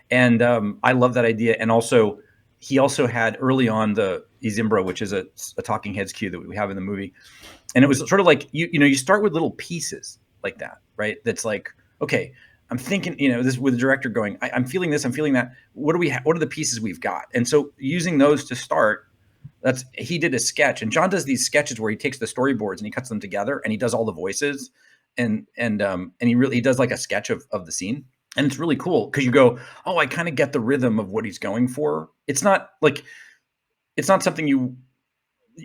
And I love that idea. And also, he also had early on the Izimbra, which is a talking heads cue that we have in the movie. And it was sort of like, you start with little pieces like that, right? That's like, okay, I'm thinking, this with the director going, I'm feeling this, I'm feeling that. What are the pieces we've got? And so using those to start, he did a sketch, and John does these sketches where he takes the storyboards and he cuts them together and he does all the voices and he does like a sketch of the scene. And it's really cool because you go, oh, I kind of get the rhythm of what he's going for. It's not something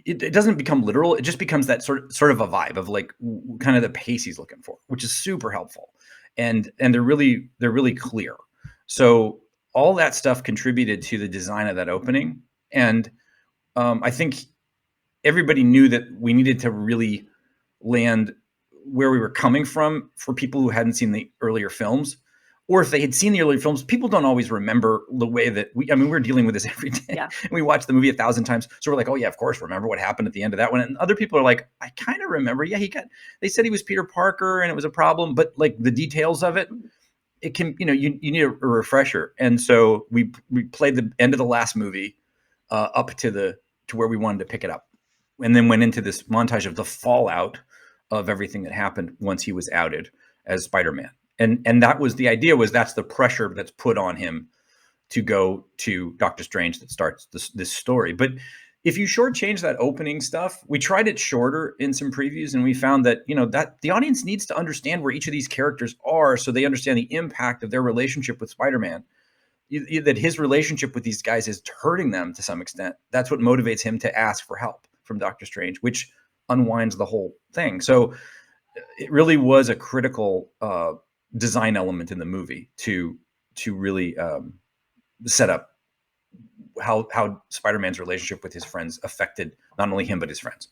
it doesn't become literal. It just becomes that sort of a vibe of like kind of the pace he's looking for, which is super helpful. And they're really clear. So all that stuff contributed to the design of that opening. And I think everybody knew that we needed to really land where we were coming from for people who hadn't seen the earlier films. Or if they had seen the earlier films, people don't always remember the way that we're dealing with this every day. Yeah. And we watch the movie 1,000 times. So we're like, oh yeah, of course, remember what happened at the end of that one. And other people are like, I kind of remember. Yeah, they said he was Peter Parker and it was a problem, but like the details of it, it can, you need a refresher. And so we played the end of the last movie up to where we wanted to pick it up. And then went into this montage of the fallout of everything that happened once he was outed. as Spider-Man. And that was the idea, was that's the pressure that's put on him to go to Doctor Strange that starts this story. But if you shortchange that opening stuff, we tried it shorter in some previews, and we found that, that the audience needs to understand where each of these characters are, so they understand the impact of their relationship with Spider-Man. That his relationship with these guys is hurting them to some extent. That's what motivates him to ask for help from Doctor Strange, which unwinds the whole thing. So it really was a critical design element in the movie to really set up how Spider-Man's relationship with his friends affected not only him, but his friends.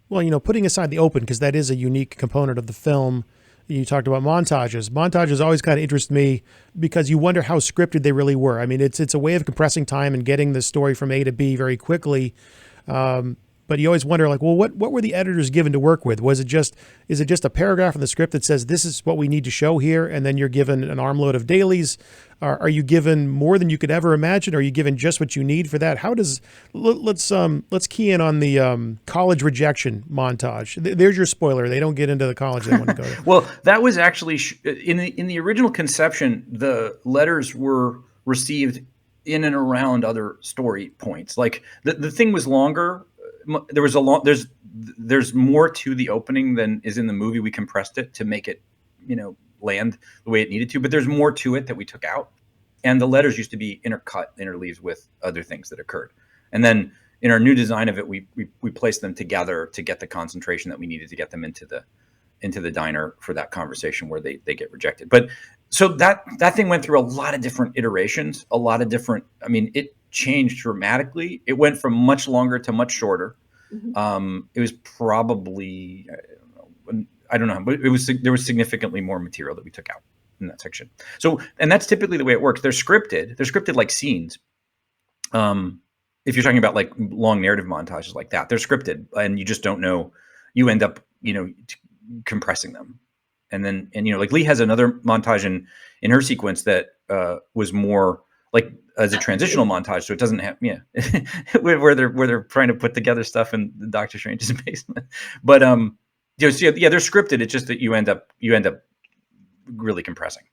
Well, putting aside the open, because that is a unique component of the film, you talked about montages. Montages always kind of interest me because you wonder how scripted they really were. I mean, it's a way of compressing time and getting the story from A to B very quickly. But you always wonder, like, well, what were the editors given to work with? Is it just a paragraph in the script that says this is what we need to show here, and then you're given an armload of dailies? Are you given more than you could ever imagine? Are you given just what you need for that? Let's key in on the college rejection montage. There's your spoiler. They don't get into the college they want to go to. Well, that was actually in the original conception. The letters were received in and around other story points. Like the thing was longer. There's more to the opening than is in the movie. We compressed it to make it, land the way it needed to, but there's more to it that we took out. And the letters used to be interleaved with other things that occurred. And then in our new design of it, we placed them together to get the concentration that we needed to get them into the diner for that conversation where they get rejected. But so that thing went through a lot of different iterations, it changed dramatically. It went from much longer to much shorter. Mm-hmm. It was probably, I don't know, but there was significantly more material that we took out in that section. So, and that's typically the way it works. They're scripted like scenes. If you're talking about like long narrative montages like that, they're scripted and you just don't know, you end up, compressing them. And then, like Leigh has another montage in her sequence that was more like as a transitional montage, so it doesn't have where they're trying to put together stuff in the Doctor Strange's basement. But they're scripted. It's just that you end up really compressing.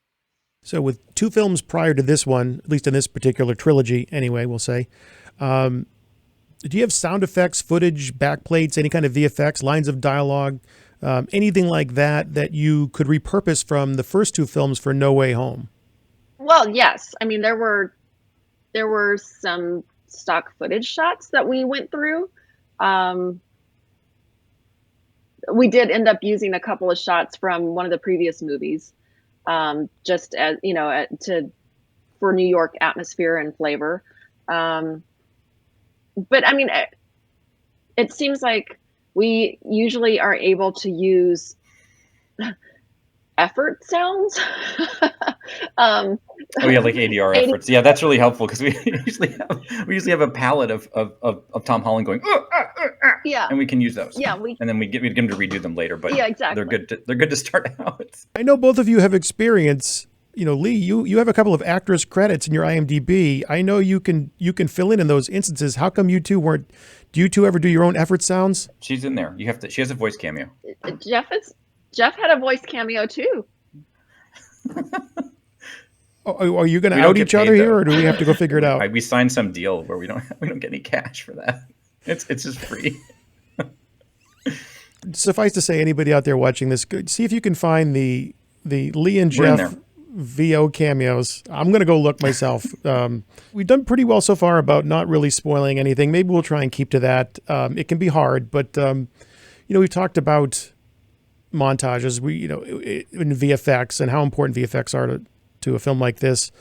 So with two films prior to this one, at least in this particular trilogy, anyway, we'll say, do you have sound effects, footage, backplates, any kind of VFX, lines of dialogue, anything like that you could repurpose from the first two films for No Way Home? Well, yes. I mean, there were some stock footage shots that we went through. We did end up using a couple of shots from one of the previous movies, just as for New York atmosphere and flavor. But I mean, it seems like we usually are able to use effort sounds. Like ADR efforts. Yeah, that's really helpful because we usually have a palette of Tom Holland going, yeah, and we can use those. Yeah, and then we get him to redo them later. But yeah, exactly. They're good to start out. I know both of you have experience. Leigh, you have a couple of actress credits in your IMDb. I know you can fill in those instances. How come you two weren't? Do you two ever do your own effort sounds? She's in there. She has a voice cameo. Jeff had a voice cameo too. Are you going to out each other here, or do we have to go figure it out? We signed some deal where we don't get any cash for that. It's just free. Suffice to say, anybody out there watching this, see if you can find the Leigh and Jeff VO cameos. I'm going to go look myself. We've done pretty well so far about not really spoiling anything. Maybe we'll try and keep to that. It can be hard, but we've talked about montages, in VFX and how important VFX are to a film like this.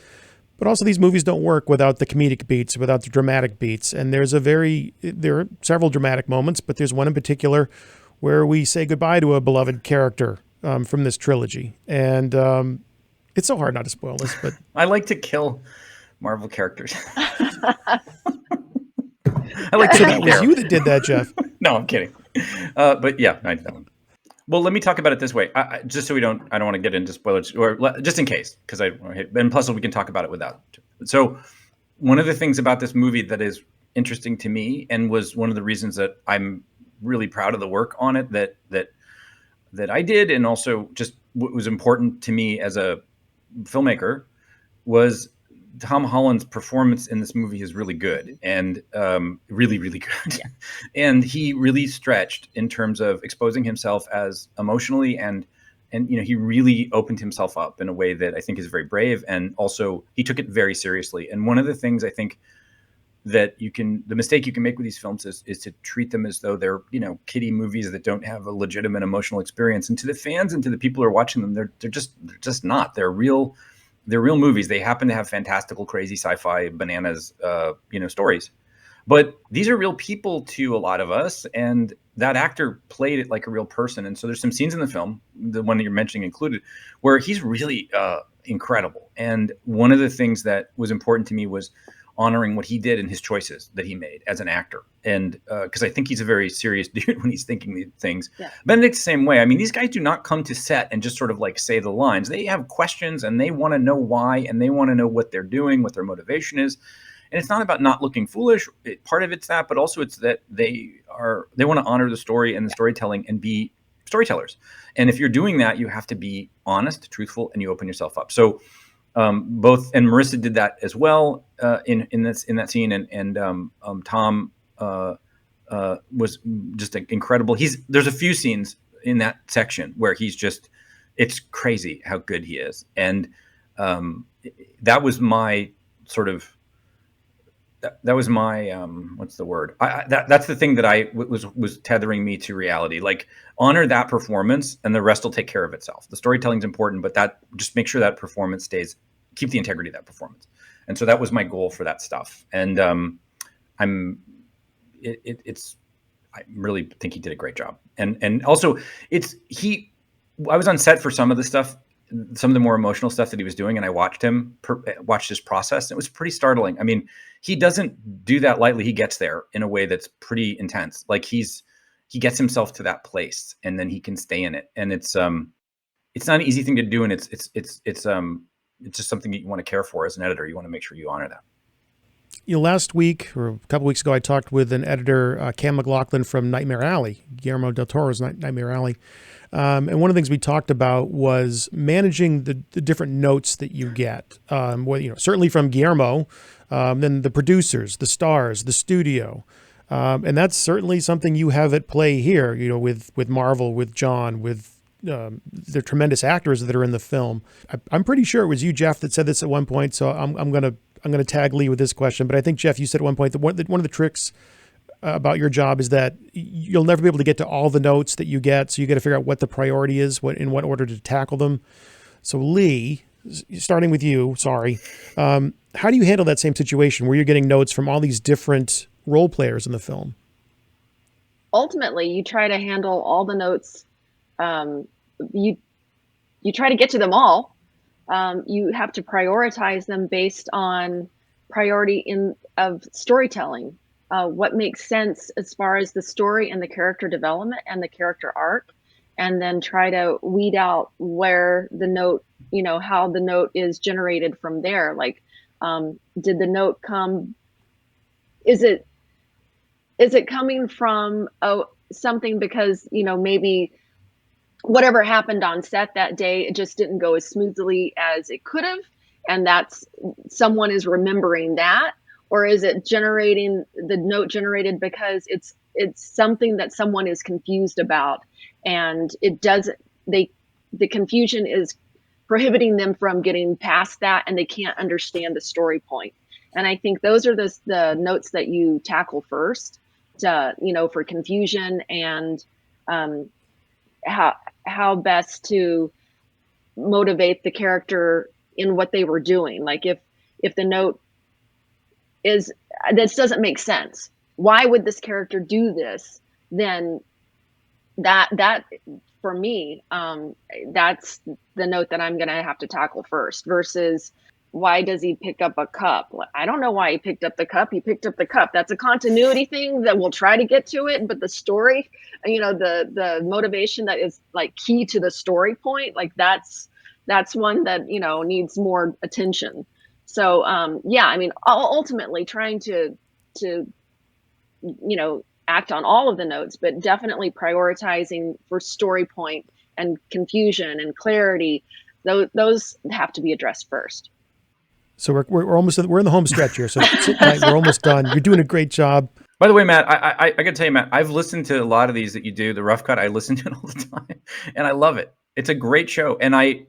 But also these movies don't work without the comedic beats, without the dramatic beats. And there are several dramatic moments, but there's one in particular where we say goodbye to a beloved character from this trilogy. And it's so hard not to spoil this, but I like to kill Marvel characters. I like to so that was you that did that, Jeff. No, I'm kidding. But yeah, I did that one. Well, let me talk about it this way, just so I don't want to get into spoilers, or just in case, because and plus we can talk about it without. So one of the things about this movie that is interesting to me, and was one of the reasons that I'm really proud of the work on it, that that I did, and also just what was important to me as a filmmaker was Tom Holland's performance in this movie is really good, and really, really good. Yeah. And he really stretched in terms of exposing himself as emotionally, and he really opened himself up in a way that I think is very brave, and also he took it very seriously. And one of the things I think that the mistake you can make with these films is to treat them as though they're kiddie movies that don't have a legitimate emotional experience. And to the fans and to the people who are watching them, they're just not. They're real movies. They happen to have fantastical, crazy sci-fi bananas stories, but these are real people to a lot of us, and that actor played it like a real person. And so there's some scenes in the film, the one that you're mentioning included, where he's really incredible. And one of the things that was important to me was honoring what he did and his choices that he made as an actor. And because I think he's a very serious dude when he's thinking these things. Yeah. Benedict's the same way. I mean, these guys do not come to set and just sort of like say the lines. They have questions, and they want to know why, and they want to know what they're doing, what their motivation is. And it's not about not looking foolish. Part of it's that, but also it's that they want to honor the story and the storytelling and be storytellers. And if you're doing that, you have to be honest, truthful, and you open yourself up. So both, and Marissa did that as well in that scene, and Tom was just incredible. There's a few scenes in that section where it's crazy how good he is, and that was my sort of that was my what's the word? That's the thing that was tethering me to reality. Like, honor that performance, and the rest will take care of itself. The storytelling's important, but just make sure that performance keep the integrity of that performance. And so that was my goal for that stuff. And I really think he did a great job. And also I was on set for some of the stuff, some of the more emotional stuff that he was doing, and I watched his process. And it was pretty startling. I mean, he doesn't do that lightly. He gets there in a way that's pretty intense. Like, he gets himself to that place, and then he can stay in it. And it's not an easy thing to do, and it's just something that you want to care for as an editor. You want to make sure you honor that. Last week or a couple weeks ago, I talked with an editor, Cam McLaughlin from Nightmare Alley, Guillermo del Toro's Nightmare Alley. And one of the things we talked about was managing the different notes that you get. Certainly from Guillermo, then the producers, the stars, the studio. And that's certainly something you have at play here, with Marvel, with John, with the tremendous actors that are in the film. I'm pretty sure it was you, Jeff, that said this at one point. So I'm gonna tag Leigh with this question. But I think, Jeff, you said at one point that one of the tricks about your job is that you'll never be able to get to all the notes that you get. So you got to figure out what the priority is, in what order to tackle them. So Leigh, starting with you, how do you handle that same situation where you're getting notes from all these different role players in the film? Ultimately, you try to handle all the notes. You try to get to them all. You have to prioritize them based on priority of storytelling. What makes sense as far as the story and the character development and the character arc, and then try to weed out where the note, how the note is generated from there. Like, did the note come? Is it coming from something because maybe whatever happened on set that day, it just didn't go as smoothly as it could have, and that's someone is remembering that? Or is it the note generated because it's something that someone is confused about, and the confusion is prohibiting them from getting past that, and they can't understand the story point. And I think those are the notes that you tackle first, for confusion, and how best to motivate the character in what they were doing. Like, if the note is, this doesn't make sense, why would this character do this? Then that for me, that's the note that I'm gonna have to tackle first, versus why does he pick up a cup? I don't know why he picked up the cup. He picked up the cup. That's a continuity thing that we'll try to get to it. But the story, the motivation that is like key to the story point, like that's one that, needs more attention. So, ultimately trying to act on all of the notes, but definitely prioritizing for story point and confusion and clarity, those have to be addressed first. So we're almost in the home stretch here. So sit tight. We're almost done. You're doing a great job. By the way, Matt, I got to tell you, Matt, I've listened to a lot of these that you do, the rough cut. I listen to it all the time, and I love it. It's a great show, and I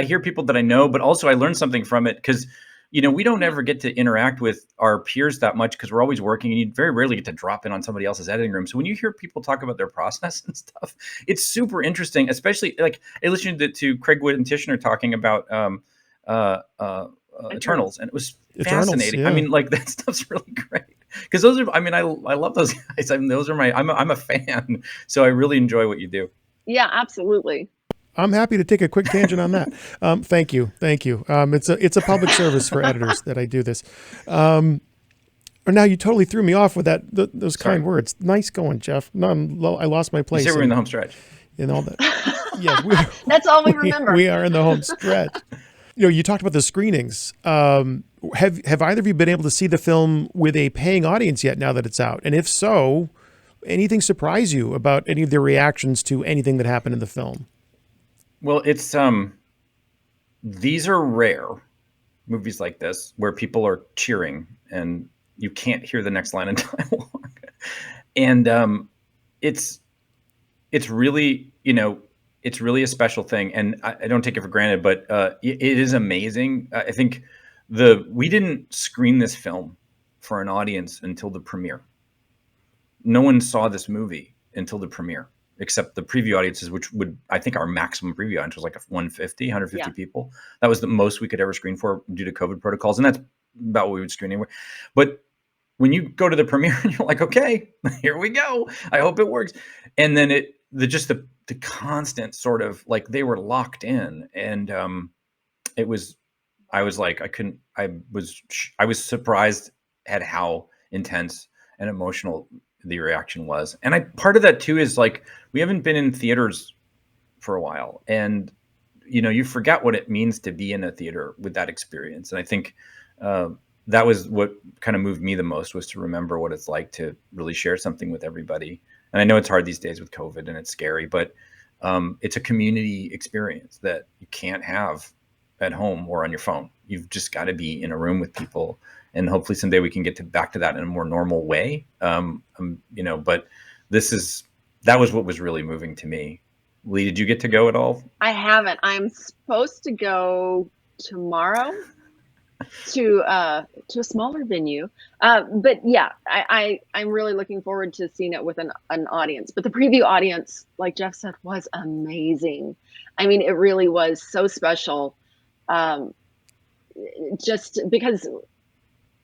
hear people that I know, but also I learn something from it because, you know, we don't ever get to interact with our peers that much because we're always working, and you very rarely get to drop in on somebody else's editing room. So when you hear people talk about their process and stuff, it's super interesting. Especially like I listened to Craig Wood and Tishner talking about Eternals, and it was fascinating. Yeah. I mean, like that stuff's really great because those are. I mean, I love those guys. I mean, those are I'm a fan, so I really enjoy what you do. Yeah, absolutely. I'm happy to take a quick tangent on that. Thank you. It's a public service for editors that I do this. Or now you totally threw me off with those kind words. Nice going, Jeff. No, I lost my place. You say we're in the home stretch. And all that. Yeah, that's all we remember. We are in the home stretch. You know, you talked about the screenings. Have either of you been able to see the film with a paying audience yet now that it's out? And if so, anything surprise you about any of their reactions to anything that happened in the film? Well, it's these are rare movies like this where people are cheering and you can't hear the next line in dialogue. And it's really, you know, it's really a special thing, and I don't take it for granted, but it is amazing. I think we didn't screen this film for an audience until the premiere. No one saw this movie until the premiere, except the preview audiences, which I think our maximum preview audience was like 150 people. That was the most we could ever screen for due to COVID protocols, and that's about what we would screen anyway. But when you go to the premiere and you're like, okay, here we go. I hope it works. And then the constant sort of like they were locked in, and I was surprised at how intense and emotional the reaction was. And part of that too is like we haven't been in theaters for a while, and you know, you forget what it means to be in a theater with that experience. And I think that was what kind of moved me the most, was to remember what it's like to really share something with everybody. And I know it's hard these days with COVID and it's scary, but it's a community experience that you can't have at home or on your phone. You've just got to be in a room with people, and hopefully someday we can get back to that in a more normal way. You know, but that was what was really moving to me. Leigh, did you get to go at all? I haven't. I'm supposed to go tomorrow to a smaller venue, but yeah, I'm really looking forward to seeing it with an audience. But the preview audience, like Jeff said, was amazing. I mean, it really was so special, just because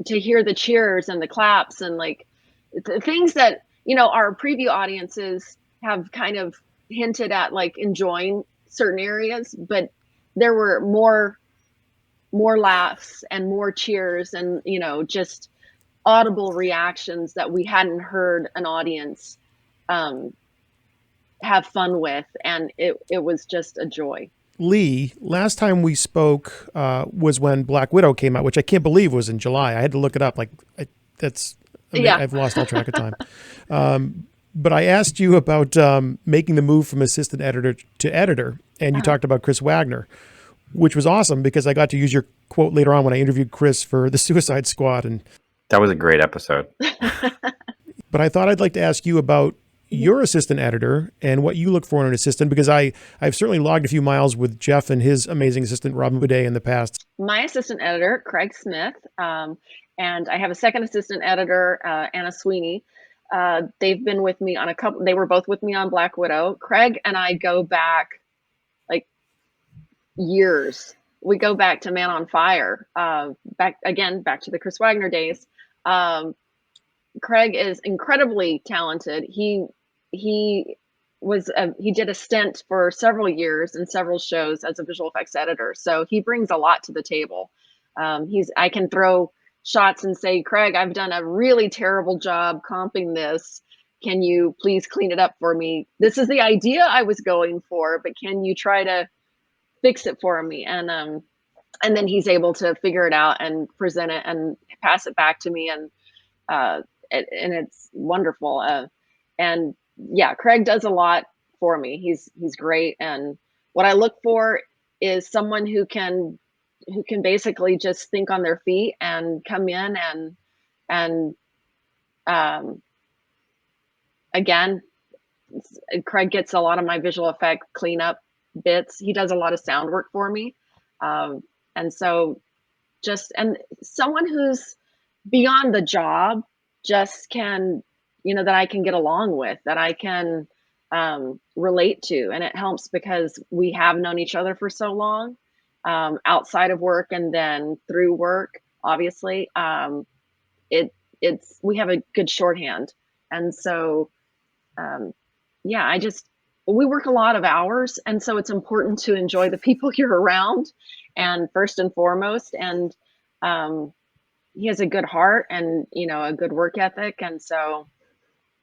to hear the cheers and the claps and like the things that, you know, our preview audiences have kind of hinted at, like enjoying certain areas, but there were more laughs and more cheers and, you know, just audible reactions that we hadn't heard an audience have fun with, and it was just a joy. Leigh, last time we spoke was when Black Widow came out, which I can't believe was in July. I had to look it up. I've lost all track of time. But I asked you about making the move from assistant editor to editor, and you talked about Chris Wagner, which was awesome because I got to use your quote later on when I interviewed Chris for the Suicide Squad. And that was a great episode. But I thought I'd like to ask you about your assistant editor and what you look for in an assistant, because I've certainly logged a few miles with Jeff and his amazing assistant, Robin Boudet, in the past. My assistant editor, Craig Smith, and I have a second assistant editor, Anna Sweeney. They've been with me on they were both with me on Black Widow. Craig and I go back like years. We go back to Man on Fire, back to the Chris Wagner days. Craig is incredibly talented. He did a stint for several years in several shows as a visual effects editor. So he brings a lot to the table. I can throw shots and say, Craig, I've done a really terrible job comping this. Can you please clean it up for me? This is the idea I was going for, but can you try to fix it for me? And then he's able to figure it out and present it and pass it back to me. And it's wonderful. And yeah, Craig does a lot for me. He's great, and what I look for is someone who can basically just think on their feet and come in and um, again, Craig gets a lot of my visual effect cleanup bits. He does a lot of sound work for me, and so and someone who's beyond the job, just can, that I can get along with, that I can relate to. And it helps because we have known each other for so long, outside of work and then through work, obviously. We have a good shorthand. And so, yeah, we work a lot of hours. And so it's important to enjoy the people you're around, and first and foremost. And he has a good heart and, a good work ethic. And so,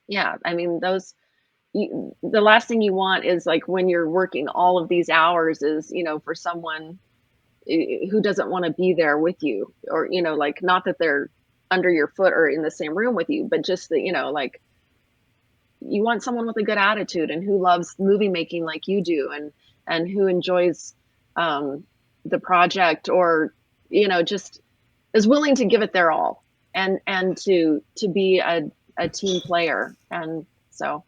yeah, I mean, the last thing you want is, like, when you're working all of these hours is, for someone who doesn't want to be there with you, or, like, not that they're under your foot or in the same room with you, but just that, like, you want someone with a good attitude and who loves movie making like you do, and who enjoys the project, or, just is willing to give it their all, and to be a team player. And so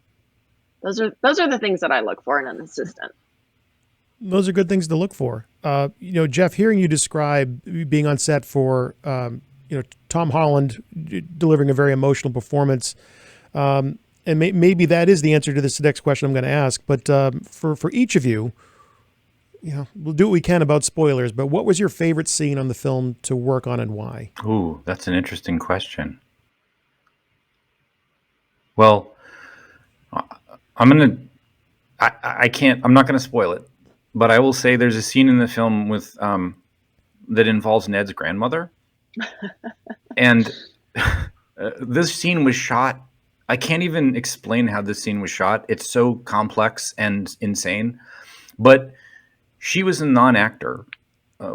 those are the things that I look for in an assistant. Those are good things to look for. Jeff, hearing you describe being on set for, Tom Holland delivering a very emotional performance, and maybe that is the answer to this next question I'm going to ask. But for each of you, we'll do what we can about spoilers. But what was your favorite scene on the film to work on, and why? Ooh, that's an interesting question. Well, I'm not gonna spoil it, but I will say there's a scene in the film with that involves Ned's grandmother, and this scene was shot. I can't even explain how this scene was shot. It's so complex and insane, but she was a non-actor.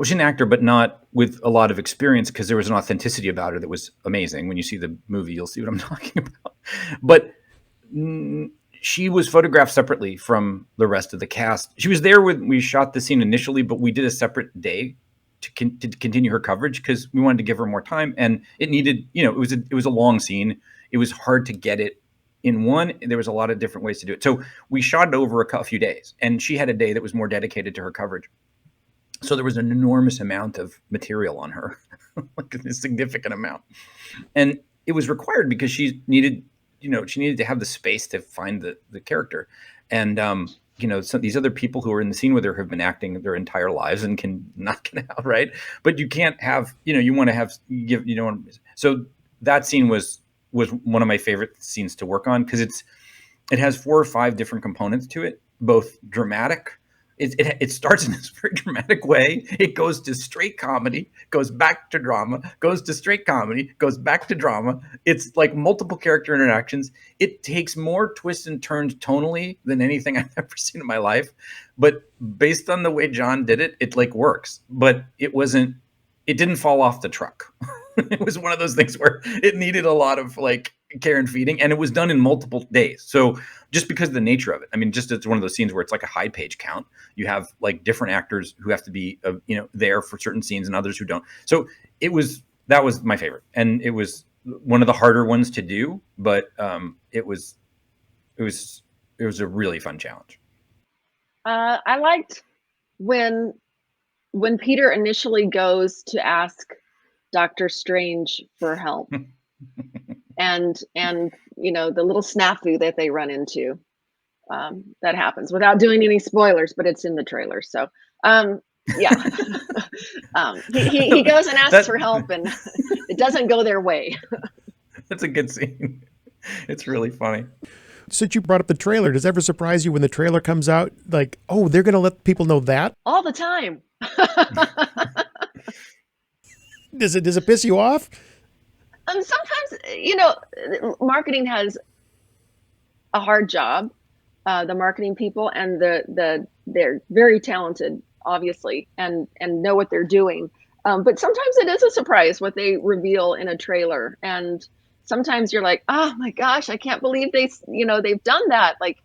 She's an actor, but not with a lot of experience, because there was an authenticity about her that was amazing. When you see the movie, you'll see what I'm talking about. But she was photographed separately from the rest of the cast. She was there when we shot the scene initially, but we did a separate day to continue her coverage, because we wanted to give her more time, and it needed, it was a long scene. It was hard to get it in one. There was a lot of different ways to do it. So we shot it over a few days, and she had a day that was more dedicated to her coverage. So there was an enormous amount of material on her, like a significant amount. And it was required because she needed to have the space to find the character. And, so these other people who are in the scene with her have been acting their entire lives and can knock it out, right? But you can't have, you want to have, so that scene was one of my favorite scenes to work on, because it has 4 or 5 different components to it, both dramatic. It starts in this very dramatic way. It goes to straight comedy, goes back to drama, goes to straight comedy, goes back to drama. It's like multiple character interactions. It takes more twists and turns tonally than anything I've ever seen in my life. But based on the way John did it, it like works. But it didn't fall off the truck. It was one of those things where it needed a lot of like care and feeding, and it was done in multiple days. So just because of the nature of it, I mean, just it's one of those scenes where it's like a high page count. You have like different actors who have to be, there for certain scenes, and others who don't. So that was my favorite, and it was one of the harder ones to do, but it was a really fun challenge. I liked when Peter initially goes to ask Doctor Strange for help. and the little snafu that they run into, that happens without doing any spoilers, but it's in the trailer. So yeah. He goes and asks for help, and it doesn't go their way. That's a good scene. It's really funny. Since you brought up the trailer, does it ever surprise you when the trailer comes out, like, oh, they're going to let people know that? All the time. Does it piss you off? Sometimes, marketing has a hard job. The marketing people, and they're very talented, obviously, and know what they're doing. But sometimes it is a surprise what they reveal in a trailer, and sometimes you're like, oh my gosh, I can't believe they've done that. Like,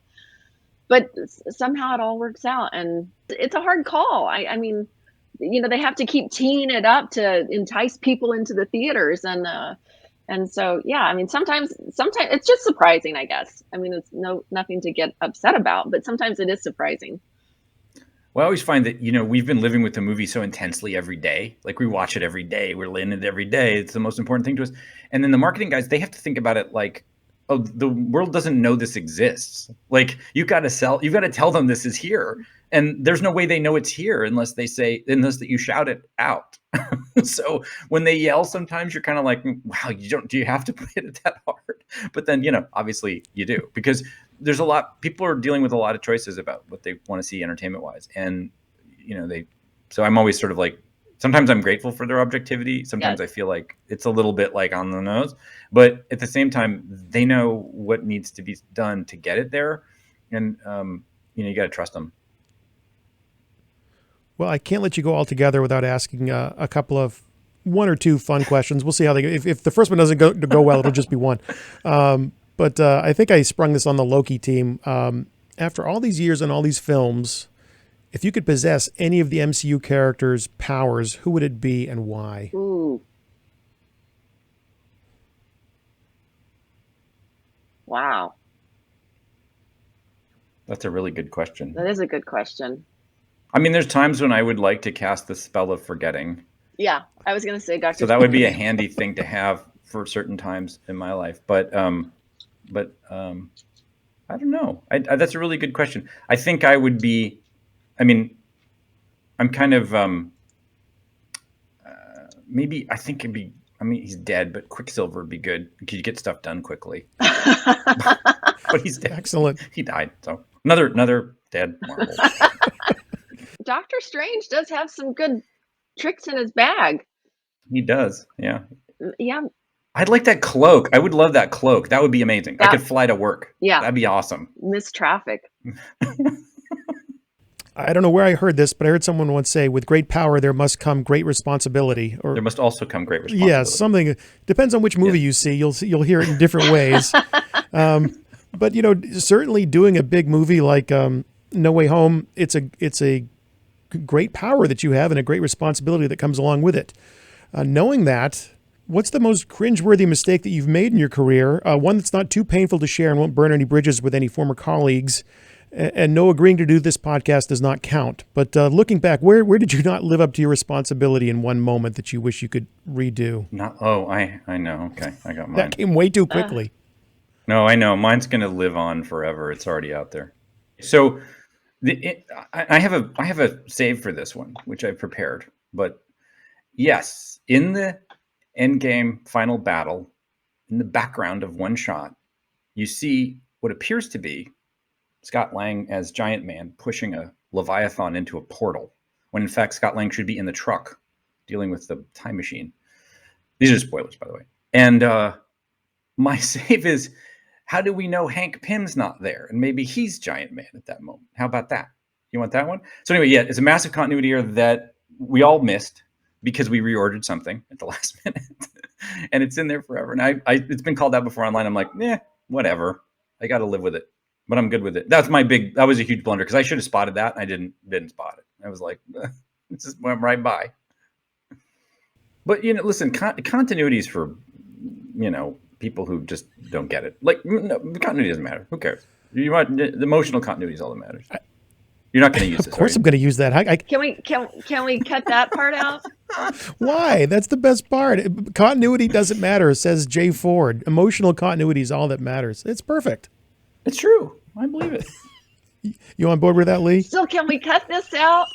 but somehow it all works out, and it's a hard call. I mean, they have to keep teeing it up to entice people into the theaters, and so yeah, I mean, sometimes it's just surprising, I guess. I mean, it's nothing to get upset about, but sometimes it is surprising. Well, I always find that, we've been living with the movie so intensely every day. Like, we watch it every day. We're in it every day. It's the most important thing to us. And then the marketing guys, they have to think about it like, oh, the world doesn't know this exists. Like, you've got to tell them this is here. And there's no way they know it's here unless that you shout it out. So when they yell, sometimes you're kind of like, wow, do you have to hit it that hard? But then, obviously you do, because there's people are dealing with a lot of choices about what they want to see entertainment wise. And, so I'm always sort of like, sometimes I'm grateful for their objectivity. Sometimes Yes. I feel like it's a little bit like on the nose, but at the same time, they know what needs to be done to get it there. And, you got to trust them. Well, I can't let you go altogether without asking a couple of one or two fun questions. We'll see how they go. If the first one doesn't go well, it'll just be one. But I think I sprung this on the Loki team. After all these years and all these films, if you could possess any of the MCU characters' powers, who would it be and why? Ooh. Wow. That's a really good question. That is a good question. I mean, there's times when I would like to cast the spell of forgetting. Yeah, I was going to say Dr. So that would be a handy thing to have for certain times in my life. But I don't know. That's a really good question. I think I would be, I'm kind of, maybe I think it'd be, he's dead, but Quicksilver would be good because you get stuff done quickly. But he's dead. Excellent. He died. So another dead Marvel. Doctor Strange does have some good tricks in his bag. He does. Yeah. Yeah. I'd like that cloak. I would love that cloak. That would be amazing. I could fly to work. Yeah. That'd be awesome. Miss traffic. I don't know where I heard this, but I heard someone once say, with great power, there must come great responsibility. Or there must also come great responsibility. Yeah, something. Depends on which movie you see. You'll hear it in different ways. But, certainly doing a big movie like No Way Home, it's a great power that you have and a great responsibility that comes along with it. Knowing that, what's the most cringeworthy mistake that you've made in your career? One that's not too painful to share and won't burn any bridges with any former colleagues. And no, agreeing to do this podcast does not count. But looking back, where did you not live up to your responsibility in one moment that you wish you could redo? I know. Okay, I got mine. That came way too quickly. No, I know. Mine's going to live on forever. It's already out there. So I have a save for this one, which I've prepared. But yes, in the Endgame final battle, in the background of one shot, you see what appears to be Scott Lang as Giant Man pushing a Leviathan into a portal, when in fact Scott Lang should be in the truck dealing with the time machine. These are spoilers, by the way. And my save is, how do we know Hank Pym's not there? And maybe he's Giant Man at that moment. How about that? You want that one? So anyway, yeah, it's a massive continuity error that we all missed because we reordered something at the last minute. And it's in there forever. And it's been called out before online. I'm like, whatever. I got to live with it. But I'm good with it. That was a huge blunder because I should have spotted that. And I didn't spot it. I was like, it just went right by. But, listen, continuity is for, people who just don't get it. Like, no, continuity doesn't matter. Who cares? You want the emotional continuity is all that matters. You're not going to use this. Of course I'm going to use that. Can we cut that part out? Why? That's the best part. Continuity doesn't matter, says Jay Ford. Emotional continuity is all that matters. It's perfect. It's true. I believe it. You on board with that, Leigh? So can we cut this out?